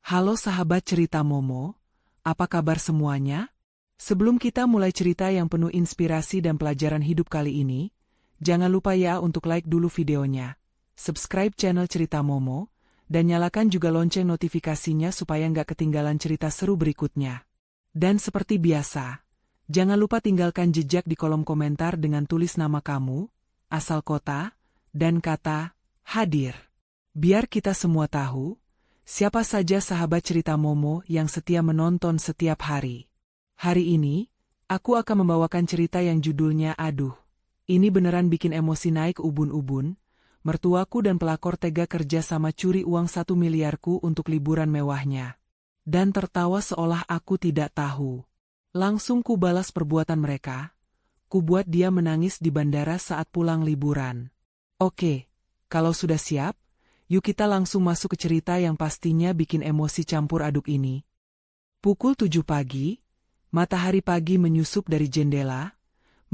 Halo sahabat cerita Momo, apa kabar semuanya? Sebelum kita mulai cerita yang penuh inspirasi dan pelajaran hidup kali ini, jangan lupa ya untuk like dulu videonya, subscribe channel cerita Momo, dan nyalakan juga lonceng notifikasinya supaya nggak ketinggalan cerita seru berikutnya. Dan seperti biasa, jangan lupa tinggalkan jejak di kolom komentar dengan tulis nama kamu, asal kota, dan kata hadir. Biar kita semua tahu, siapa saja sahabat cerita Momo yang setia menonton setiap hari. Hari ini, aku akan membawakan cerita yang judulnya Aduh, ini beneran bikin emosi naik ubun-ubun. Mertuaku dan pelakor tega kerja sama curi uang 1 miliarku untuk liburan mewahnya. Dan tertawa seolah aku tidak tahu. Langsung ku balas perbuatan mereka. Ku buat dia menangis di bandara saat pulang liburan. Oke, kalau sudah siap, yuk kita langsung masuk ke cerita yang pastinya bikin emosi campur aduk ini. Pukul 7 pagi, matahari pagi menyusup dari jendela,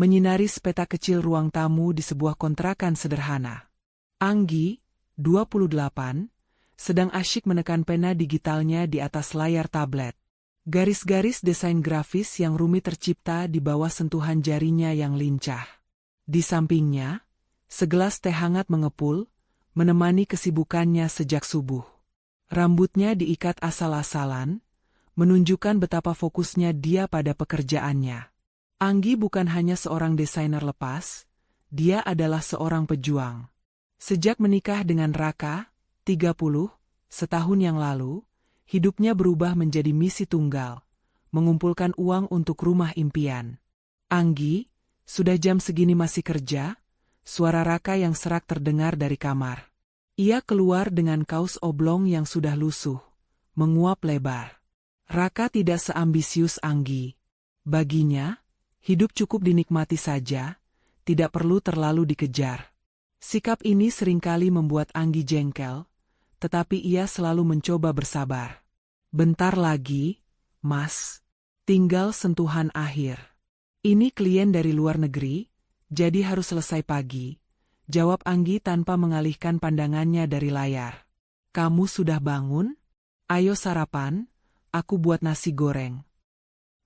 menyinari sepeta kecil ruang tamu di sebuah kontrakan sederhana. Anggi, 28, sedang asyik menekan pena digitalnya di atas layar tablet. Garis-garis desain grafis yang rumit tercipta di bawah sentuhan jarinya yang lincah. Di sampingnya, segelas teh hangat mengepul, menemani kesibukannya sejak subuh. Rambutnya diikat asal-asalan, menunjukkan betapa fokusnya dia pada pekerjaannya. Anggi bukan hanya seorang desainer lepas, dia adalah seorang pejuang. Sejak menikah dengan Raka, 30, setahun yang lalu, hidupnya berubah menjadi misi tunggal, mengumpulkan uang untuk rumah impian. Anggi, sudah jam segini masih kerja? Suara Raka yang serak terdengar dari kamar. Ia keluar dengan kaos oblong yang sudah lusuh, menguap lebar. Raka tidak seambisius Anggi. Baginya, hidup cukup dinikmati saja, tidak perlu terlalu dikejar. Sikap ini seringkali membuat Anggi jengkel, tetapi ia selalu mencoba bersabar. Bentar lagi, Mas. Tinggal sentuhan akhir. Ini klien dari luar negeri, jadi harus selesai pagi, jawab Anggi tanpa mengalihkan pandangannya dari layar. Kamu sudah bangun? Ayo sarapan, aku buat nasi goreng.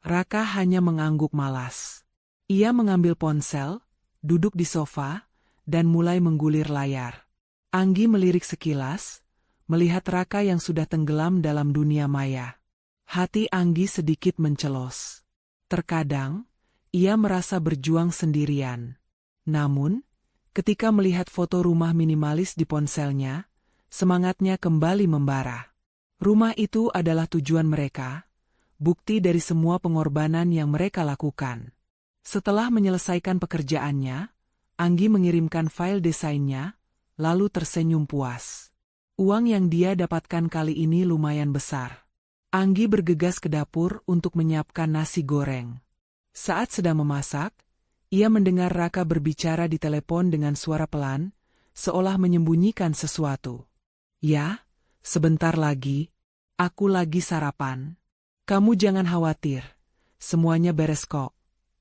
Raka hanya mengangguk malas. Ia mengambil ponsel, duduk di sofa, dan mulai menggulir layar. Anggi melirik sekilas, melihat Raka yang sudah tenggelam dalam dunia maya. Hati Anggi sedikit mencelos. Terkadang, ia merasa berjuang sendirian. Namun, ketika melihat foto rumah minimalis di ponselnya, semangatnya kembali membara. Rumah itu adalah tujuan mereka, bukti dari semua pengorbanan yang mereka lakukan. Setelah menyelesaikan pekerjaannya, Anggi mengirimkan file desainnya, lalu tersenyum puas. Uang yang dia dapatkan kali ini lumayan besar. Anggi bergegas ke dapur untuk menyiapkan nasi goreng. Saat sedang memasak, ia mendengar Raka berbicara di telepon dengan suara pelan, seolah menyembunyikan sesuatu. Ya, sebentar lagi, aku lagi sarapan. Kamu jangan khawatir, semuanya beres kok,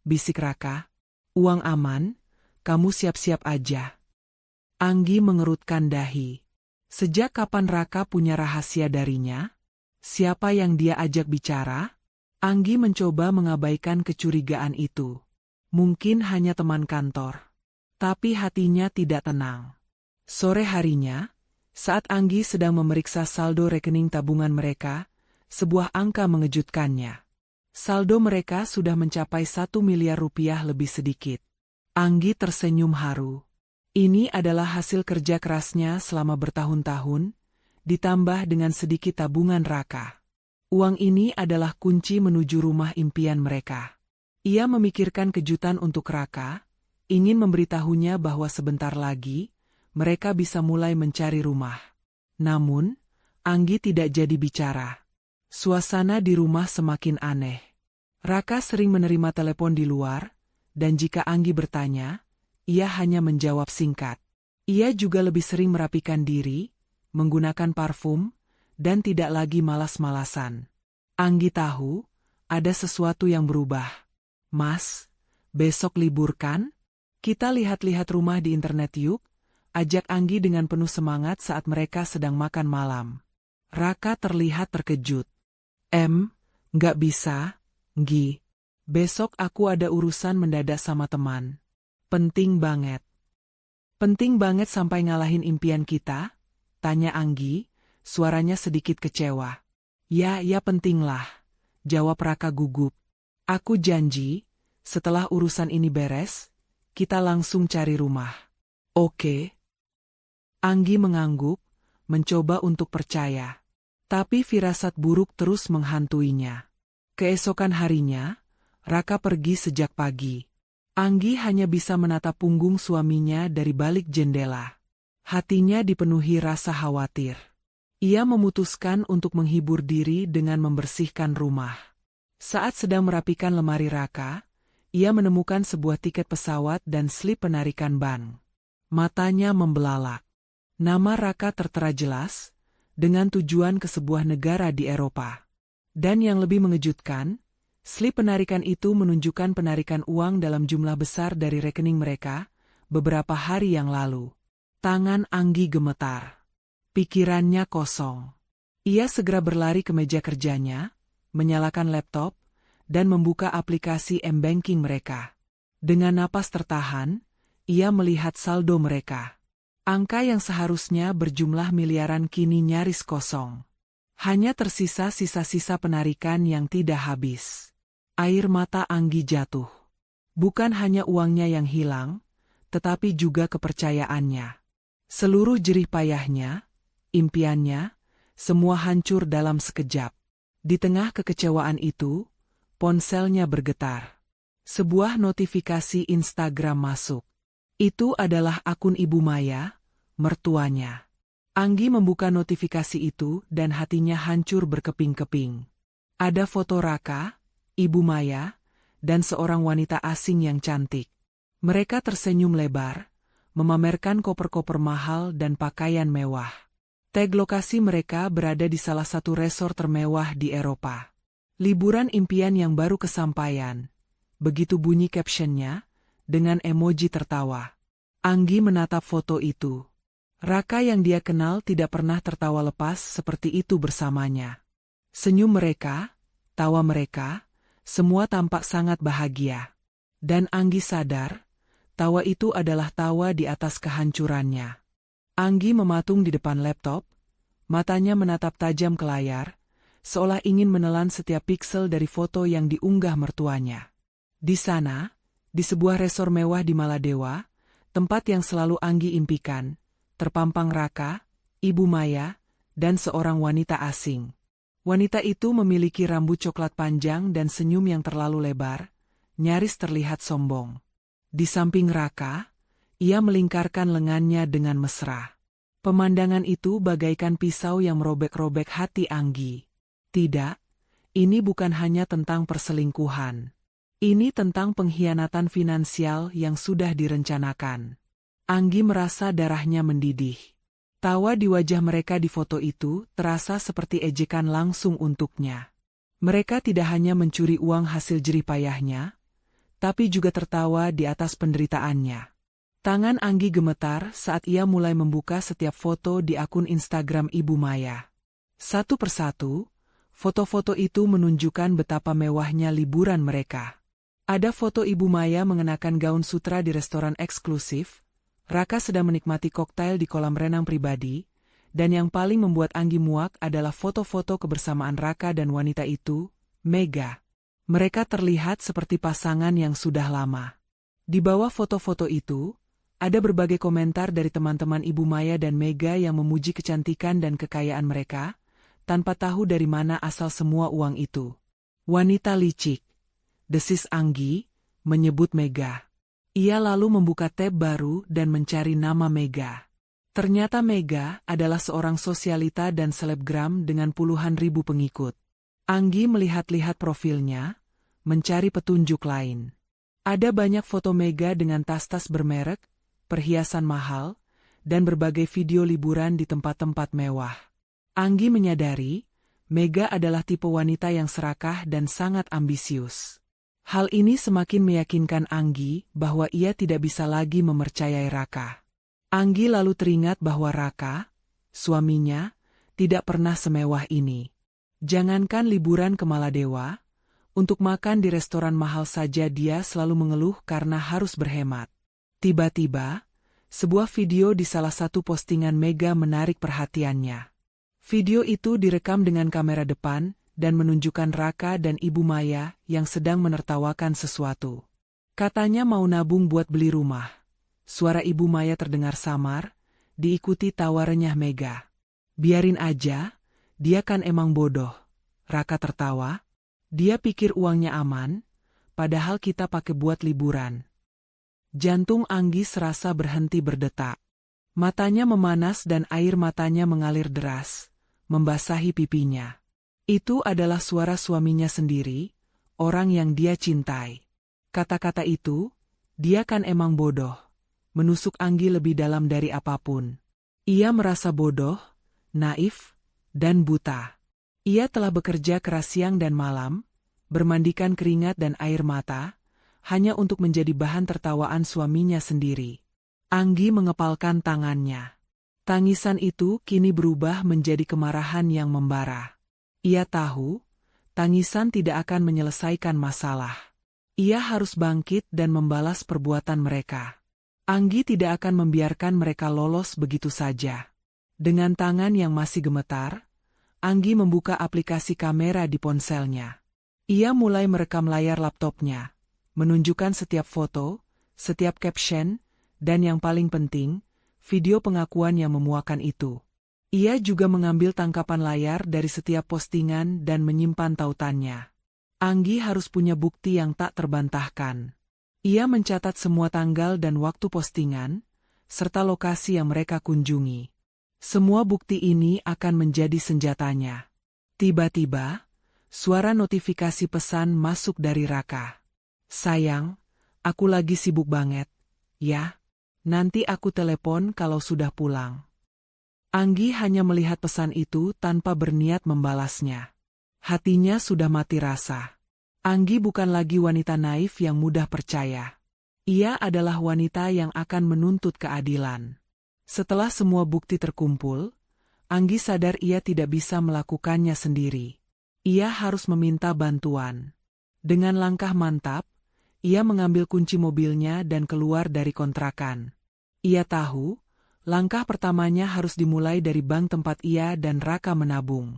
bisik Raka. Uang aman, kamu siap-siap aja. Anggi mengerutkan dahi. Sejak kapan Raka punya rahasia darinya? Siapa yang dia ajak bicara? Anggi mencoba mengabaikan kecurigaan itu. Mungkin hanya teman kantor. Tapi hatinya tidak tenang. Sore harinya, saat Anggi sedang memeriksa saldo rekening tabungan mereka, sebuah angka mengejutkannya. Saldo mereka sudah mencapai 1 miliar rupiah lebih sedikit. Anggi tersenyum haru. Ini adalah hasil kerja kerasnya selama bertahun-tahun, ditambah dengan sedikit tabungan Raka. Uang ini adalah kunci menuju rumah impian mereka. Ia memikirkan kejutan untuk Raka, ingin memberitahunya bahwa sebentar lagi, mereka bisa mulai mencari rumah. Namun, Anggi tidak jadi bicara. Suasana di rumah semakin aneh. Raka sering menerima telepon di luar, dan jika Anggi bertanya, ia hanya menjawab singkat. Ia juga lebih sering merapikan diri, menggunakan parfum, dan tidak lagi malas-malasan. Anggi tahu, ada sesuatu yang berubah. Mas, besok libur kan? Kita lihat-lihat rumah di internet yuk, ajak Anggi dengan penuh semangat saat mereka sedang makan malam. Raka terlihat terkejut. Nggak bisa, Nggi. Besok aku ada urusan mendadak sama teman. Penting banget. Penting banget sampai ngalahin impian kita? Tanya Anggi, suaranya sedikit kecewa. Ya penting lah, jawab Raka gugup. Aku janji, setelah urusan ini beres, kita langsung cari rumah. Oke. Anggi mengangguk, mencoba untuk percaya. Tapi firasat buruk terus menghantuinya. Keesokan harinya, Raka pergi sejak pagi. Anggi hanya bisa menatap punggung suaminya dari balik jendela. Hatinya dipenuhi rasa khawatir. Ia memutuskan untuk menghibur diri dengan membersihkan rumah. Saat sedang merapikan lemari Raka, ia menemukan sebuah tiket pesawat dan slip penarikan ban. Matanya membelalak. Nama Raka tertera jelas, dengan tujuan ke sebuah negara di Eropa. Dan yang lebih mengejutkan, slip penarikan itu menunjukkan penarikan uang dalam jumlah besar dari rekening mereka beberapa hari yang lalu. Tangan Anggi gemetar. Pikirannya kosong. Ia segera berlari ke meja kerjanya, menyalakan laptop, dan membuka aplikasi m-banking mereka. Dengan napas tertahan, ia melihat saldo mereka. Angka yang seharusnya berjumlah miliaran kini nyaris kosong. Hanya tersisa sisa-sisa penarikan yang tidak habis. Air mata Anggi jatuh. Bukan hanya uangnya yang hilang, tetapi juga kepercayaannya. Seluruh jerih payahnya, impiannya, semua hancur dalam sekejap. Di tengah kekecewaan itu, ponselnya bergetar. Sebuah notifikasi Instagram masuk. Itu adalah akun Ibu Maya, mertuanya. Anggi membuka notifikasi itu dan hatinya hancur berkeping-keping. Ada foto Raka, Ibu Maya, dan seorang wanita asing yang cantik. Mereka tersenyum lebar, memamerkan koper-koper mahal dan pakaian mewah. Tag lokasi mereka berada di salah satu resor termewah di Eropa. Liburan impian yang baru kesampaian. Begitu bunyi captionnya, dengan emoji tertawa. Anggi menatap foto itu. Raka yang dia kenal tidak pernah tertawa lepas seperti itu bersamanya. Senyum mereka, tawa mereka, semua tampak sangat bahagia. Dan Anggi sadar, tawa itu adalah tawa di atas kehancurannya. Anggi mematung di depan laptop, matanya menatap tajam ke layar, seolah ingin menelan setiap piksel dari foto yang diunggah mertuanya. Di sana, di sebuah resor mewah di Maladewa, tempat yang selalu Anggi impikan, terpampang Raka, Ibu Maya, dan seorang wanita asing. Wanita itu memiliki rambut coklat panjang dan senyum yang terlalu lebar, nyaris terlihat sombong. Di samping Raka, ia melingkarkan lengannya dengan mesra. Pemandangan itu bagaikan pisau yang merobek-robek hati Anggi. Tidak, ini bukan hanya tentang perselingkuhan. Ini tentang pengkhianatan finansial yang sudah direncanakan. Anggi merasa darahnya mendidih. Tawa di wajah mereka di foto itu terasa seperti ejekan langsung untuknya. Mereka tidak hanya mencuri uang hasil jerih payahnya, tapi juga tertawa di atas penderitaannya. Tangan Anggi gemetar saat ia mulai membuka setiap foto di akun Instagram Ibu Maya. Satu persatu, foto-foto itu menunjukkan betapa mewahnya liburan mereka. Ada foto Ibu Maya mengenakan gaun sutra di restoran eksklusif, Raka sedang menikmati koktail di kolam renang pribadi, dan yang paling membuat Anggi muak adalah foto-foto kebersamaan Raka dan wanita itu, Mega. Mereka terlihat seperti pasangan yang sudah lama. Di bawah foto-foto itu, ada berbagai komentar dari teman-teman Ibu Maya dan Mega yang memuji kecantikan dan kekayaan mereka, tanpa tahu dari mana asal semua uang itu. Wanita licik, desis Anggi, menyebut Mega. Ia lalu membuka tab baru dan mencari nama Mega. Ternyata Mega adalah seorang sosialita dan selebgram dengan puluhan ribu pengikut. Anggi melihat-lihat profilnya, mencari petunjuk lain. Ada banyak foto Mega dengan tas-tas bermerek, perhiasan mahal, dan berbagai video liburan di tempat-tempat mewah. Anggi menyadari, Mega adalah tipe wanita yang serakah dan sangat ambisius. Hal ini semakin meyakinkan Anggi bahwa ia tidak bisa lagi mempercayai Raka. Anggi lalu teringat bahwa Raka, suaminya, tidak pernah semewah ini. Jangankan liburan ke Maladewa, untuk makan di restoran mahal saja dia selalu mengeluh karena harus berhemat. Tiba-tiba, sebuah video di salah satu postingan Mega menarik perhatiannya. Video itu direkam dengan kamera depan dan menunjukkan Raka dan Ibu Maya yang sedang menertawakan sesuatu. Katanya mau nabung buat beli rumah. Suara Ibu Maya terdengar samar, diikuti tawa renyah Mega. Biarin aja, dia kan emang bodoh. Raka tertawa. Dia pikir uangnya aman, padahal kita pakai buat liburan. Jantung Anggi serasa berhenti berdetak. Matanya memanas dan air matanya mengalir deras, membasahi pipinya. Itu adalah suara suaminya sendiri, orang yang dia cintai. Kata-kata itu, dia kan emang bodoh. Menusuk Anggi lebih dalam dari apapun. Ia merasa bodoh, naif, dan buta. Ia telah bekerja keras siang dan malam, bermandikan keringat dan air mata, hanya untuk menjadi bahan tertawaan suaminya sendiri. Anggi mengepalkan tangannya. Tangisan itu kini berubah menjadi kemarahan yang membara. Ia tahu, tangisan tidak akan menyelesaikan masalah. Ia harus bangkit dan membalas perbuatan mereka. Anggi tidak akan membiarkan mereka lolos begitu saja. Dengan tangan yang masih gemetar, Anggi membuka aplikasi kamera di ponselnya. Ia mulai merekam layar laptopnya, menunjukkan setiap foto, setiap caption, dan yang paling penting, video pengakuan yang memuakan itu. Ia juga mengambil tangkapan layar dari setiap postingan dan menyimpan tautannya. Anggi harus punya bukti yang tak terbantahkan. Ia mencatat semua tanggal dan waktu postingan, serta lokasi yang mereka kunjungi. Semua bukti ini akan menjadi senjatanya. Tiba-tiba, suara notifikasi pesan masuk dari Raka. Sayang, aku lagi sibuk banget. Ya, nanti aku telepon kalau sudah pulang. Anggi hanya melihat pesan itu tanpa berniat membalasnya. Hatinya sudah mati rasa. Anggi bukan lagi wanita naif yang mudah percaya. Ia adalah wanita yang akan menuntut keadilan. Setelah semua bukti terkumpul, Anggi sadar ia tidak bisa melakukannya sendiri. Ia harus meminta bantuan. Dengan langkah mantap, ia mengambil kunci mobilnya dan keluar dari kontrakan. Ia tahu, langkah pertamanya harus dimulai dari bank tempat ia dan Raka menabung.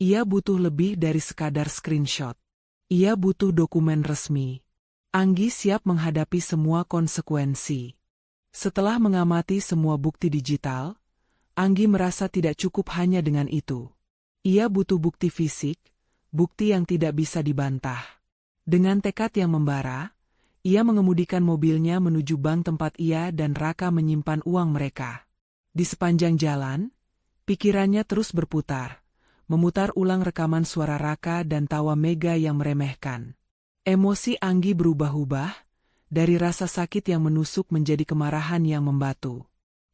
Ia butuh lebih dari sekadar screenshot. Ia butuh dokumen resmi. Anggi siap menghadapi semua konsekuensi. Setelah mengamati semua bukti digital, Anggi merasa tidak cukup hanya dengan itu. Ia butuh bukti fisik, bukti yang tidak bisa dibantah. Dengan tekad yang membara, ia mengemudikan mobilnya menuju bank tempat ia dan Raka menyimpan uang mereka. Di sepanjang jalan, pikirannya terus berputar, memutar ulang rekaman suara Raka dan tawa Mega yang meremehkan. Emosi Anggi berubah-ubah, dari rasa sakit yang menusuk menjadi kemarahan yang membatu.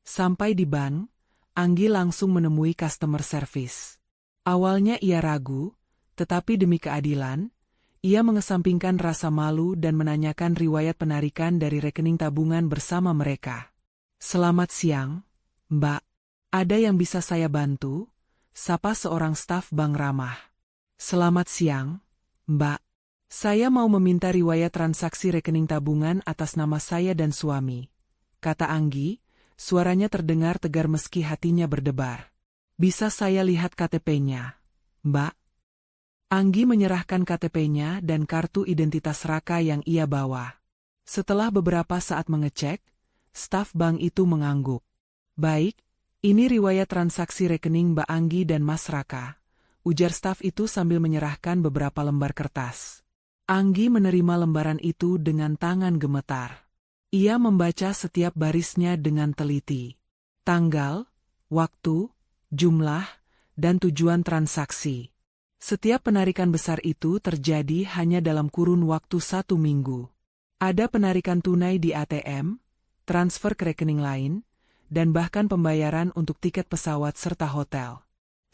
Sampai di bank, Anggi langsung menemui customer service. Awalnya ia ragu, tetapi demi keadilan, ia mengesampingkan rasa malu dan menanyakan riwayat penarikan dari rekening tabungan bersama mereka. Selamat siang, Mbak. Ada yang bisa saya bantu? Sapa seorang staf bank ramah. Selamat siang, Mbak. Saya mau meminta riwayat transaksi rekening tabungan atas nama saya dan suami, kata Anggi, suaranya terdengar tegar meski hatinya berdebar. Bisa saya lihat KTP-nya, Mbak? Anggi menyerahkan KTP-nya dan kartu identitas Raka yang ia bawa. Setelah beberapa saat mengecek, staf bank itu mengangguk. Baik, ini riwayat transaksi rekening Mbak Anggi dan Mas Raka, ujar staf itu sambil menyerahkan beberapa lembar kertas. Anggi menerima lembaran itu dengan tangan gemetar. Ia membaca setiap barisnya dengan teliti. Tanggal, waktu, jumlah, dan tujuan transaksi. Setiap penarikan besar itu terjadi hanya dalam kurun waktu 1 minggu. Ada penarikan tunai di ATM, transfer ke rekening lain, dan bahkan pembayaran untuk tiket pesawat serta hotel.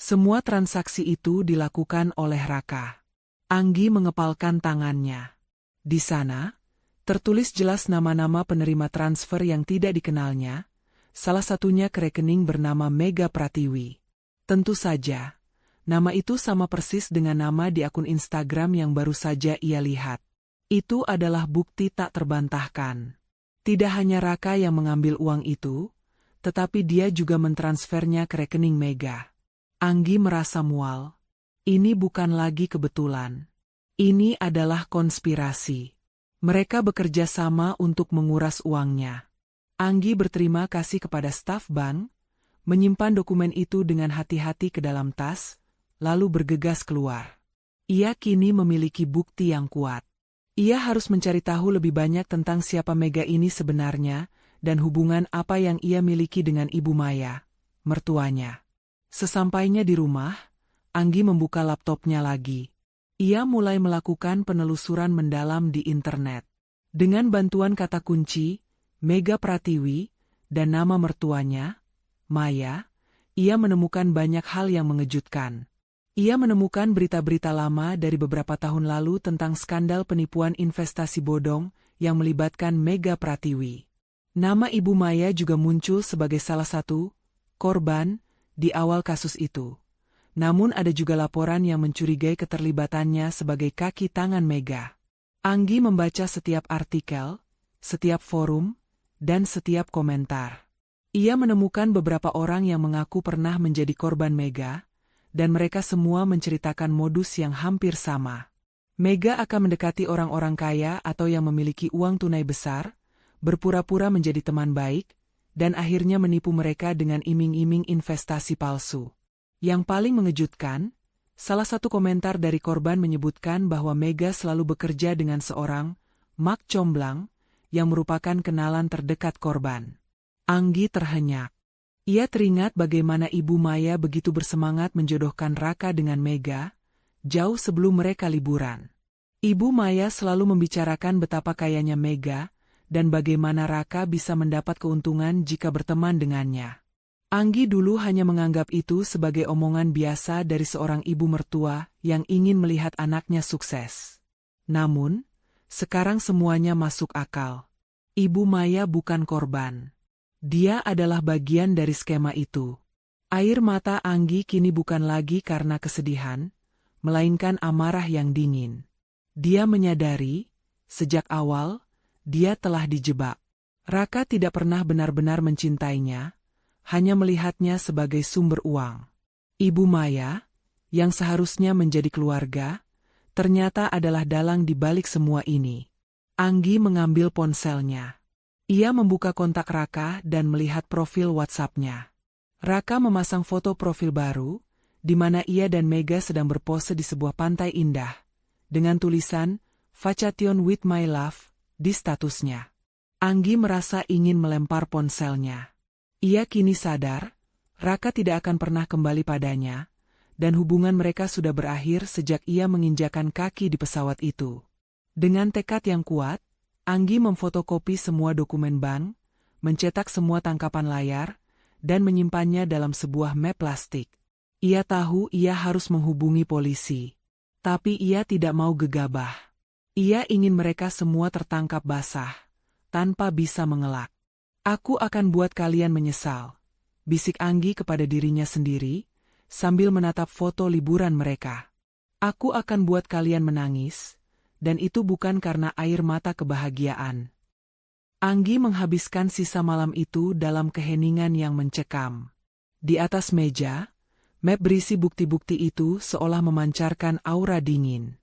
Semua transaksi itu dilakukan oleh Raka. Anggi mengepalkan tangannya. Di sana, tertulis jelas nama-nama penerima transfer yang tidak dikenalnya, salah satunya ke rekening bernama Mega Pratiwi. Tentu saja, nama itu sama persis dengan nama di akun Instagram yang baru saja ia lihat. Itu adalah bukti tak terbantahkan. Tidak hanya Raka yang mengambil uang itu, tetapi dia juga mentransfernya ke rekening Mega. Anggi merasa mual. Ini bukan lagi kebetulan. Ini adalah konspirasi. Mereka bekerja sama untuk menguras uangnya. Anggi berterima kasih kepada staf bank, menyimpan dokumen itu dengan hati-hati ke dalam tas, lalu bergegas keluar. Ia kini memiliki bukti yang kuat. Ia harus mencari tahu lebih banyak tentang siapa Mega ini sebenarnya, dan hubungan apa yang ia miliki dengan Ibu Maya, mertuanya. Sesampainya di rumah, Anggi membuka laptopnya lagi. Ia mulai melakukan penelusuran mendalam di internet. Dengan bantuan kata kunci, Mega Pratiwi, dan nama mertuanya, Maya, ia menemukan banyak hal yang mengejutkan. Ia menemukan berita-berita lama dari beberapa tahun lalu tentang skandal penipuan investasi bodong yang melibatkan Mega Pratiwi. Nama Ibu Maya juga muncul sebagai salah satu korban di awal kasus itu. Namun ada juga laporan yang mencurigai keterlibatannya sebagai kaki tangan Mega. Anggi membaca setiap artikel, setiap forum, dan setiap komentar. Ia menemukan beberapa orang yang mengaku pernah menjadi korban Mega, dan mereka semua menceritakan modus yang hampir sama. Mega akan mendekati orang-orang kaya atau yang memiliki uang tunai besar, berpura-pura menjadi teman baik, dan akhirnya menipu mereka dengan iming-iming investasi palsu. Yang paling mengejutkan, salah satu komentar dari korban menyebutkan bahwa Mega selalu bekerja dengan seorang Mak Comblang, yang merupakan kenalan terdekat korban. Anggi terhenyak. Ia teringat bagaimana Ibu Maya begitu bersemangat menjodohkan Raka dengan Mega, jauh sebelum mereka liburan. Ibu Maya selalu membicarakan betapa kayanya Mega, dan bagaimana Raka bisa mendapat keuntungan jika berteman dengannya. Anggi dulu hanya menganggap itu sebagai omongan biasa dari seorang ibu mertua yang ingin melihat anaknya sukses. Namun, sekarang semuanya masuk akal. Ibu Maya bukan korban. Dia adalah bagian dari skema itu. Air mata Anggi kini bukan lagi karena kesedihan, melainkan amarah yang dingin. Dia menyadari, sejak awal, dia telah dijebak. Raka tidak pernah benar-benar mencintainya, hanya melihatnya sebagai sumber uang. Ibu Maya, yang seharusnya menjadi keluarga, ternyata adalah dalang di balik semua ini. Anggi mengambil ponselnya. Ia membuka kontak Raka dan melihat profil WhatsApp-nya. Raka memasang foto profil baru, di mana ia dan Mega sedang berpose di sebuah pantai indah, dengan tulisan, "Vacation with my love," di statusnya. Anggi merasa ingin melempar ponselnya. Ia kini sadar, Raka tidak akan pernah kembali padanya, dan hubungan mereka sudah berakhir sejak ia menginjakan kaki di pesawat itu. Dengan tekad yang kuat, Anggi memfotokopi semua dokumen bank, mencetak semua tangkapan layar, dan menyimpannya dalam sebuah map plastik. Ia tahu ia harus menghubungi polisi. Tapi ia tidak mau gegabah. Ia ingin mereka semua tertangkap basah, tanpa bisa mengelak. "Aku akan buat kalian menyesal," bisik Anggi kepada dirinya sendiri, sambil menatap foto liburan mereka. "Aku akan buat kalian menangis, dan itu bukan karena air mata kebahagiaan." Anggi menghabiskan sisa malam itu dalam keheningan yang mencekam. Di atas meja, map berisi bukti-bukti itu seolah memancarkan aura dingin.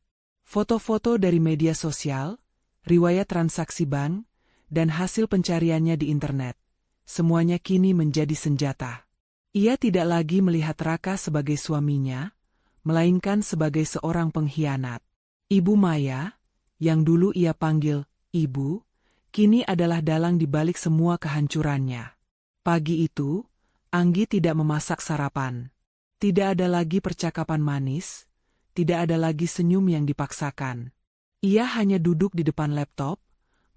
Foto-foto dari media sosial, riwayat transaksi bank, dan hasil pencariannya di internet. Semuanya kini menjadi senjata. Ia tidak lagi melihat Raka sebagai suaminya, melainkan sebagai seorang pengkhianat. Ibu Maya, yang dulu ia panggil Ibu, kini adalah dalang di balik semua kehancurannya. Pagi itu, Anggi tidak memasak sarapan. Tidak ada lagi percakapan manis, tidak ada lagi senyum yang dipaksakan. Ia hanya duduk di depan laptop,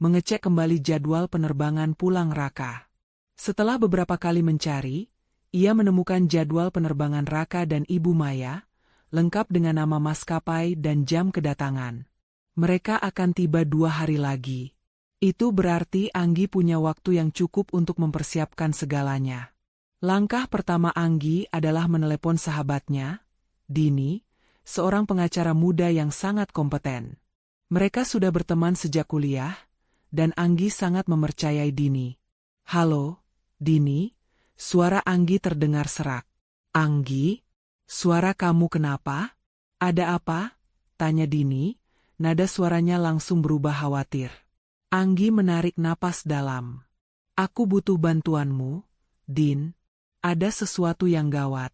mengecek kembali jadwal penerbangan pulang Raka. Setelah beberapa kali mencari, ia menemukan jadwal penerbangan Raka dan Ibu Maya, lengkap dengan nama maskapai dan jam kedatangan. Mereka akan tiba 2 hari lagi. Itu berarti Anggi punya waktu yang cukup untuk mempersiapkan segalanya. Langkah pertama Anggi adalah menelepon sahabatnya, Dini, seorang pengacara muda yang sangat kompeten. Mereka sudah berteman sejak kuliah, dan Anggi sangat mempercayai Dini. "Halo, Dini," suara Anggi terdengar serak. "Anggi, suara kamu kenapa? Ada apa?" tanya Dini, nada suaranya langsung berubah khawatir. Anggi menarik napas dalam. "Aku butuh bantuanmu, Din. Ada sesuatu yang gawat."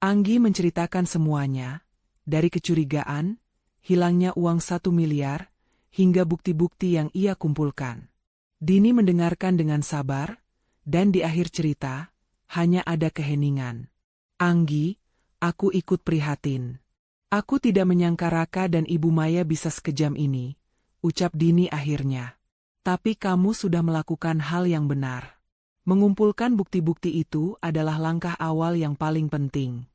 Anggi menceritakan semuanya, dari kecurigaan, hilangnya uang 1 miliar, hingga bukti-bukti yang ia kumpulkan. Dini mendengarkan dengan sabar, dan di akhir cerita, hanya ada keheningan. "Anggi, aku ikut prihatin. Aku tidak menyangka Raka dan Ibu Maya bisa sekejam ini," ucap Dini akhirnya. "Tapi kamu sudah melakukan hal yang benar. Mengumpulkan bukti-bukti itu adalah langkah awal yang paling penting."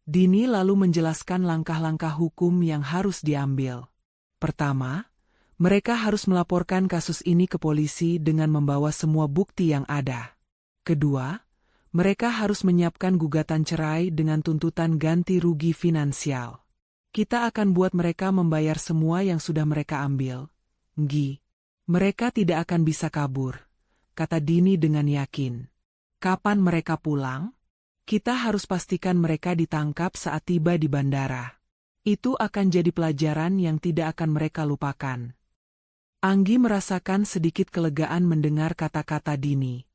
Dini lalu menjelaskan langkah-langkah hukum yang harus diambil. Pertama, mereka harus melaporkan kasus ini ke polisi dengan membawa semua bukti yang ada. Kedua, mereka harus menyiapkan gugatan cerai dengan tuntutan ganti rugi finansial. "Kita akan buat mereka membayar semua yang sudah mereka ambil, Nggi. Mereka tidak akan bisa kabur," kata Dini dengan yakin. "Kapan mereka pulang? Kita harus pastikan mereka ditangkap saat tiba di bandara. Itu akan jadi pelajaran yang tidak akan mereka lupakan." Anggi merasakan sedikit kelegaan mendengar kata-kata Dini.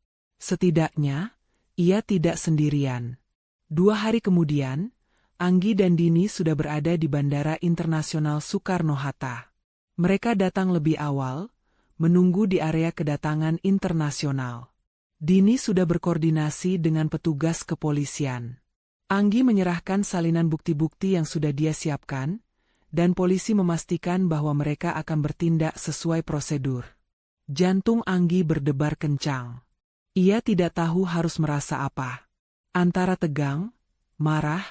Setidaknya, ia tidak sendirian. 2 hari kemudian, Anggi dan Dini sudah berada di Bandara Internasional Soekarno-Hatta. Mereka datang lebih awal, menunggu di area kedatangan internasional. Dini sudah berkoordinasi dengan petugas kepolisian. Anggi menyerahkan salinan bukti-bukti yang sudah dia siapkan, dan polisi memastikan bahwa mereka akan bertindak sesuai prosedur. Jantung Anggi berdebar kencang. Ia tidak tahu harus merasa apa. Antara tegang, marah,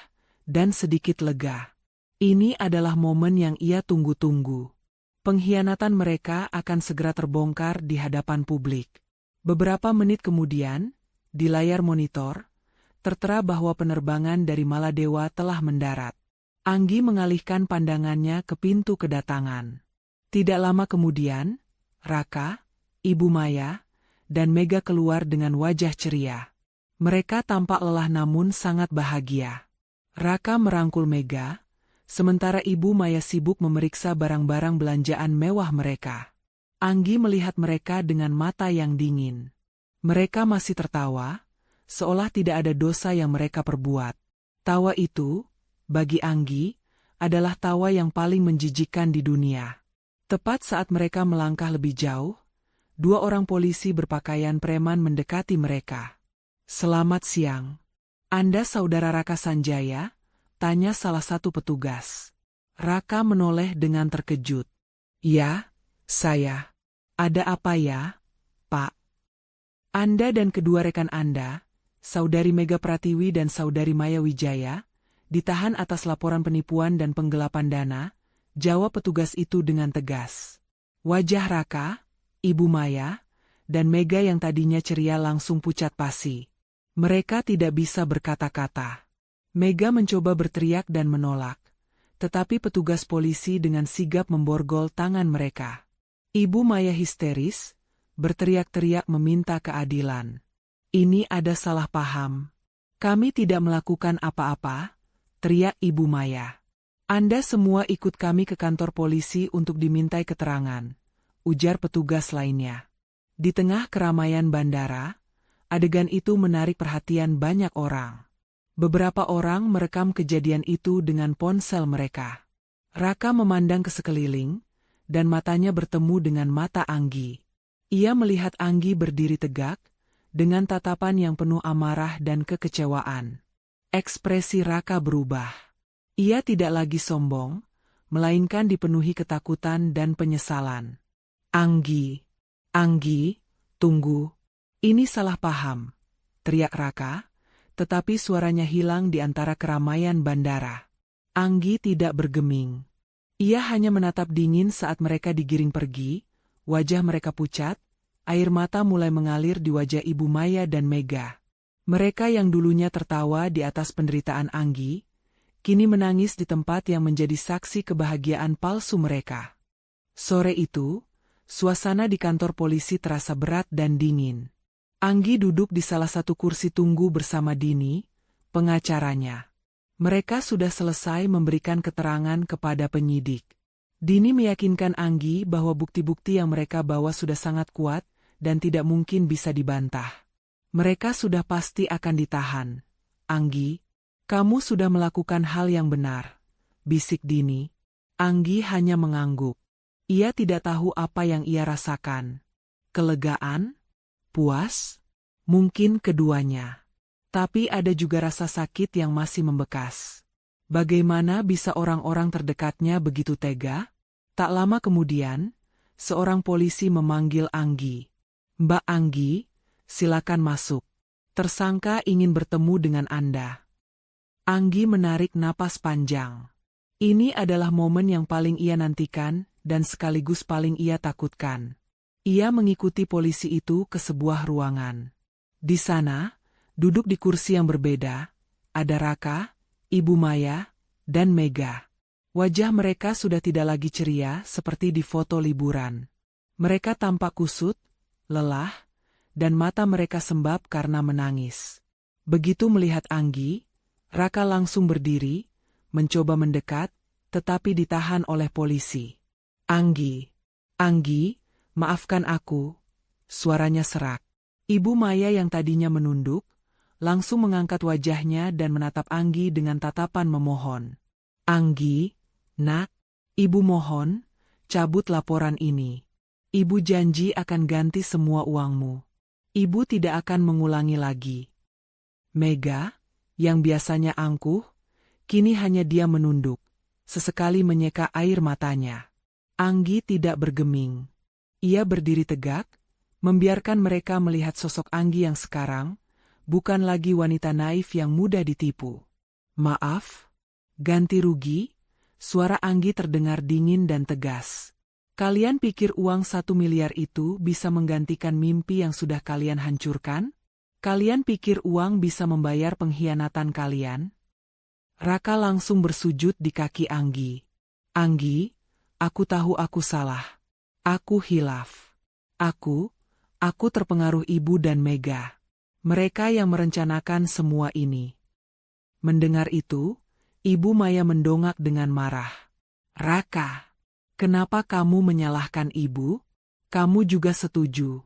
dan sedikit lega. Ini adalah momen yang ia tunggu-tunggu. Pengkhianatan mereka akan segera terbongkar di hadapan publik. Beberapa menit kemudian, di layar monitor, tertera bahwa penerbangan dari Maladewa telah mendarat. Anggi mengalihkan pandangannya ke pintu kedatangan. Tidak lama kemudian, Raka, Ibu Maya, dan Mega keluar dengan wajah ceria. Mereka tampak lelah namun sangat bahagia. Raka merangkul Mega, sementara Ibu Maya sibuk memeriksa barang-barang belanjaan mewah mereka. Anggi melihat mereka dengan mata yang dingin. Mereka masih tertawa, seolah tidak ada dosa yang mereka perbuat. Tawa itu, bagi Anggi, adalah tawa yang paling menjijikkan di dunia. Tepat saat mereka melangkah lebih jauh, 2 orang polisi berpakaian preman mendekati mereka. "Selamat siang. Anda saudara Raka Sanjaya?" tanya salah satu petugas. Raka menoleh dengan terkejut. "Ya, saya. Ada apa ya, Pak?" "Anda dan kedua rekan Anda, Saudari Mega Pratiwi dan Saudari Maya Wijaya, ditahan atas laporan penipuan dan penggelapan dana," jawab petugas itu dengan tegas. Wajah Raka, Ibu Maya, dan Mega yang tadinya ceria langsung pucat pasi. Mereka tidak bisa berkata-kata. Mega mencoba berteriak dan menolak, tetapi petugas polisi dengan sigap memborgol tangan mereka. Ibu Maya histeris, berteriak-teriak meminta keadilan. "Ini ada salah paham. Kami tidak melakukan apa-apa," teriak Ibu Maya. "Anda semua ikut kami ke kantor polisi untuk dimintai keterangan," ujar petugas lainnya. Di tengah keramaian bandara, adegan itu menarik perhatian banyak orang. Beberapa orang merekam kejadian itu dengan ponsel mereka. Raka memandang ke sekeliling, dan matanya bertemu dengan mata Anggi. Ia melihat Anggi berdiri tegak, dengan tatapan yang penuh amarah dan kekecewaan. Ekspresi Raka berubah. Ia tidak lagi sombong, melainkan dipenuhi ketakutan dan penyesalan. "Anggi, Anggi, tunggu. Ini salah paham," teriak Raka, tetapi suaranya hilang di antara keramaian bandara. Anggi tidak bergeming. Ia hanya menatap dingin saat mereka digiring pergi, wajah mereka pucat, air mata mulai mengalir di wajah Ibu Maya dan Mega. Mereka yang dulunya tertawa di atas penderitaan Anggi, kini menangis di tempat yang menjadi saksi kebahagiaan palsu mereka. Sore itu, suasana di kantor polisi terasa berat dan dingin. Anggi duduk di salah satu kursi tunggu bersama Dini, pengacaranya. Mereka sudah selesai memberikan keterangan kepada penyidik. Dini meyakinkan Anggi bahwa bukti-bukti yang mereka bawa sudah sangat kuat dan tidak mungkin bisa dibantah. Mereka sudah pasti akan ditahan. Anggi, kamu sudah melakukan hal yang benar, bisik Dini. Anggi hanya mengangguk. Ia tidak tahu apa yang ia rasakan. Kelegaan? Puas? Mungkin keduanya. Tapi ada juga rasa sakit yang masih membekas. Bagaimana bisa orang-orang terdekatnya begitu tega? Tak lama kemudian, seorang polisi memanggil Anggi. Mbak Anggi, silakan masuk. Tersangka ingin bertemu dengan Anda. Anggi menarik napas panjang. Ini adalah momen yang paling ia nantikan dan sekaligus paling ia takutkan. Ia mengikuti polisi itu ke sebuah ruangan. Di sana, duduk di kursi yang berbeda, ada Raka, Ibu Maya, dan Mega. Wajah mereka sudah tidak lagi ceria seperti di foto liburan. Mereka tampak kusut, lelah, dan mata mereka sembab karena menangis. Begitu melihat Anggi, Raka langsung berdiri, mencoba mendekat, tetapi ditahan oleh polisi. Anggi, maafkan aku, suaranya serak. Ibu Maya yang tadinya menunduk, langsung mengangkat wajahnya dan menatap Anggi dengan tatapan memohon. Anggi, nak, ibu mohon, cabut laporan ini. Ibu janji akan ganti semua uangmu. Ibu tidak akan mengulangi lagi. Mega, yang biasanya angkuh, kini hanya dia menunduk, sesekali menyeka air matanya. Anggi tidak bergeming. Ia berdiri tegak, membiarkan mereka melihat sosok Anggi yang sekarang, bukan lagi wanita naif yang mudah ditipu. Maaf, ganti rugi, suara Anggi terdengar dingin dan tegas. Kalian pikir uang 1 miliar itu bisa menggantikan mimpi yang sudah kalian hancurkan? Kalian pikir uang bisa membayar pengkhianatan kalian? Raka langsung bersujud di kaki Anggi. Anggi, aku tahu aku salah. Aku hilaf. Aku terpengaruh Ibu dan Mega. Mereka yang merencanakan semua ini. Mendengar itu, Ibu Maya mendongak dengan marah. Raka, kenapa kamu menyalahkan Ibu? Kamu juga setuju.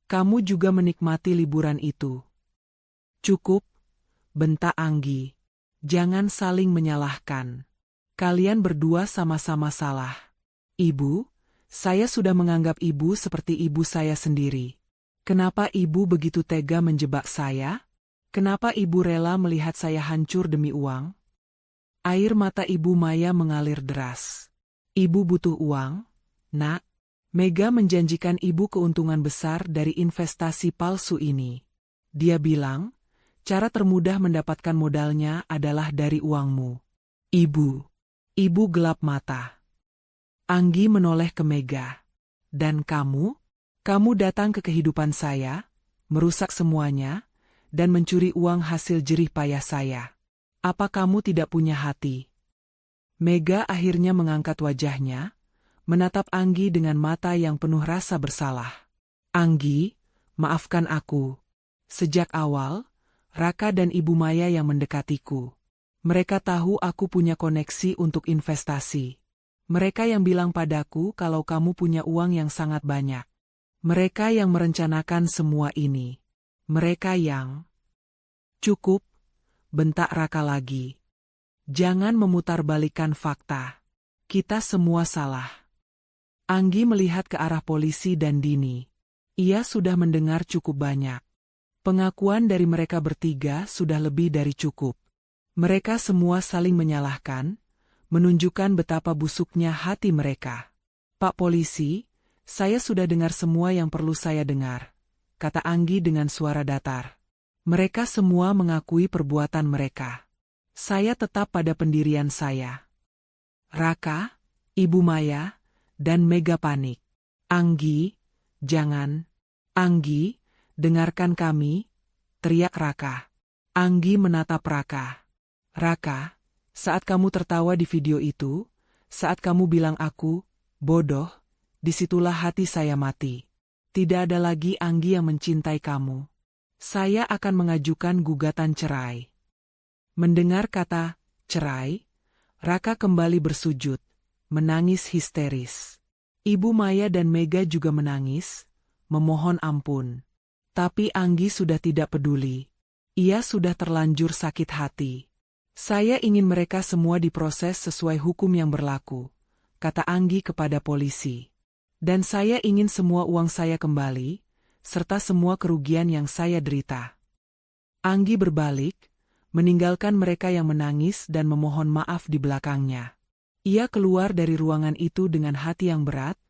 Kamu juga menikmati liburan itu. Cukup, bentak Anggi. Jangan saling menyalahkan. Kalian berdua sama-sama salah. Ibu, saya sudah menganggap Ibu seperti ibu saya sendiri. Kenapa Ibu begitu tega menjebak saya? Kenapa Ibu rela melihat saya hancur demi uang? Air mata Ibu Maya mengalir deras. Ibu butuh uang, nak. Mega menjanjikan Ibu keuntungan besar dari investasi palsu ini. Dia bilang, cara termudah mendapatkan modalnya adalah dari uangmu. Ibu gelap mata. Anggi menoleh ke Mega. Dan kamu? Kamu datang ke kehidupan saya, merusak semuanya, dan mencuri uang hasil jerih payah saya. Apa kamu tidak punya hati? Mega akhirnya mengangkat wajahnya, menatap Anggi dengan mata yang penuh rasa bersalah. Anggi, maafkan aku. Sejak awal, Raka dan Ibu Maya yang mendekatiku. Mereka tahu aku punya koneksi untuk investasi. Mereka yang bilang padaku kalau kamu punya uang yang sangat banyak. Mereka yang merencanakan semua ini. Mereka yang... Cukup, bentak Raka lagi. Jangan memutarbalikkan fakta. Kita semua salah. Anggi melihat ke arah polisi dan Dini. Ia sudah mendengar cukup banyak. Pengakuan dari mereka bertiga sudah lebih dari cukup. Mereka semua saling menyalahkan, menunjukkan betapa busuknya hati mereka. Pak Polisi, saya sudah dengar semua yang perlu saya dengar, kata Anggi dengan suara datar. Mereka semua mengakui perbuatan mereka. Saya tetap pada pendirian saya. Raka, Ibu Maya, dan Mega panik. Anggi, jangan. Anggi, dengarkan kami, teriak Raka. Anggi menatap Raka. Raka, saat kamu tertawa di video itu, saat kamu bilang aku, bodoh, disitulah hati saya mati. Tidak ada lagi Anggi yang mencintai kamu. Saya akan mengajukan gugatan cerai. Mendengar kata cerai, Raka kembali bersujud, menangis histeris. Ibu Maya dan Mega juga menangis, memohon ampun. Tapi Anggi sudah tidak peduli. Ia sudah terlanjur sakit hati. Saya ingin mereka semua diproses sesuai hukum yang berlaku, kata Anggi kepada polisi. Dan saya ingin semua uang saya kembali, serta semua kerugian yang saya derita. Anggi berbalik, meninggalkan mereka yang menangis dan memohon maaf di belakangnya. Ia keluar dari ruangan itu dengan hati yang berat,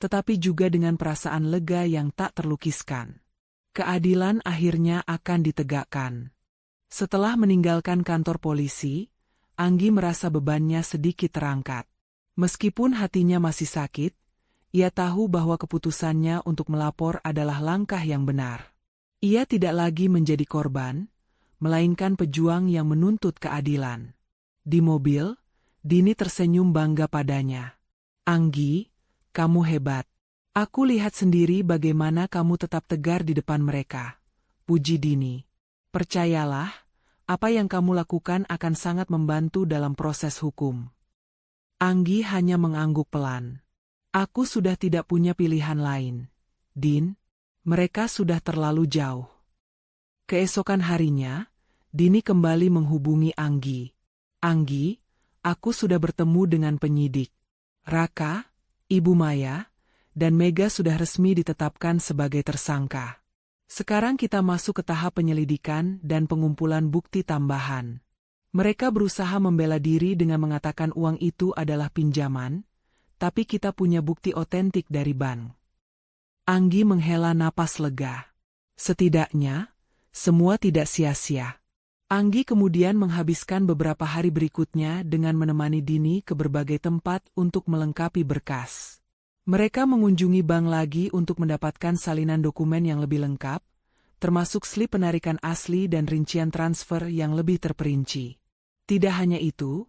tetapi juga dengan perasaan lega yang tak terlukiskan. Keadilan akhirnya akan ditegakkan. Setelah meninggalkan kantor polisi, Anggi merasa bebannya sedikit terangkat. Meskipun hatinya masih sakit, ia tahu bahwa keputusannya untuk melapor adalah langkah yang benar. Ia tidak lagi menjadi korban, melainkan pejuang yang menuntut keadilan. Di mobil, Dini tersenyum bangga padanya. Anggi, kamu hebat. Aku lihat sendiri bagaimana kamu tetap tegar di depan mereka. Puji Dini. Percayalah, apa yang kamu lakukan akan sangat membantu dalam proses hukum. Anggi hanya mengangguk pelan. Aku sudah tidak punya pilihan lain. Din, mereka sudah terlalu jauh. Keesokan harinya, Dini kembali menghubungi Anggi. Anggi, aku sudah bertemu dengan penyidik. Raka, Ibu Maya, dan Mega sudah resmi ditetapkan sebagai tersangka. Sekarang kita masuk ke tahap penyelidikan dan pengumpulan bukti tambahan. Mereka berusaha membela diri dengan mengatakan uang itu adalah pinjaman, tapi kita punya bukti otentik dari bank. Anggi menghela napas lega. Setidaknya, semua tidak sia-sia. Anggi kemudian menghabiskan beberapa hari berikutnya dengan menemani Dini ke berbagai tempat untuk melengkapi berkas. Mereka mengunjungi bank lagi untuk mendapatkan salinan dokumen yang lebih lengkap, termasuk slip penarikan asli dan rincian transfer yang lebih terperinci. Tidak hanya itu,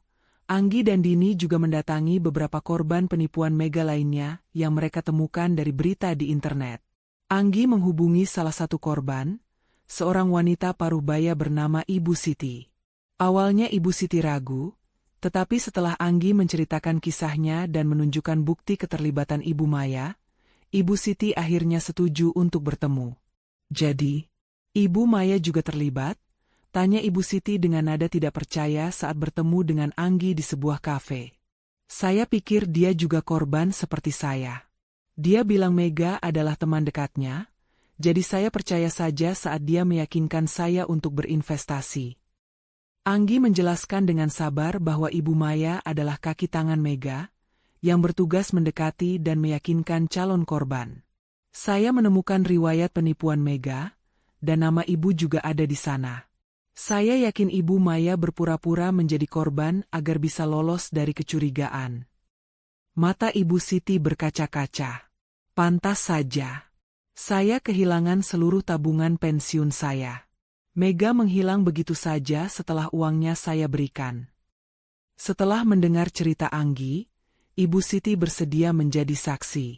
Anggi dan Dini juga mendatangi beberapa korban penipuan Mega lainnya yang mereka temukan dari berita di internet. Anggi menghubungi salah satu korban, seorang wanita paruh baya bernama Ibu Siti. Awalnya Ibu Siti ragu, tetapi setelah Anggi menceritakan kisahnya dan menunjukkan bukti keterlibatan Ibu Maya, Ibu Siti akhirnya setuju untuk bertemu. Jadi, Ibu Maya juga terlibat? Tanya Ibu Siti dengan nada tidak percaya saat bertemu dengan Anggi di sebuah kafe. Saya pikir dia juga korban seperti saya. Dia bilang Mega adalah teman dekatnya, jadi saya percaya saja saat dia meyakinkan saya untuk berinvestasi. Anggi menjelaskan dengan sabar bahwa Ibu Maya adalah kaki tangan Mega, yang bertugas mendekati dan meyakinkan calon korban. Saya menemukan riwayat penipuan Mega, dan nama ibu juga ada di sana. Saya yakin Ibu Maya berpura-pura menjadi korban agar bisa lolos dari kecurigaan. Mata Ibu Siti berkaca-kaca. Pantas saja. Saya kehilangan seluruh tabungan pensiun saya. Mega menghilang begitu saja setelah uangnya saya berikan. Setelah mendengar cerita Anggi, Ibu Siti bersedia menjadi saksi.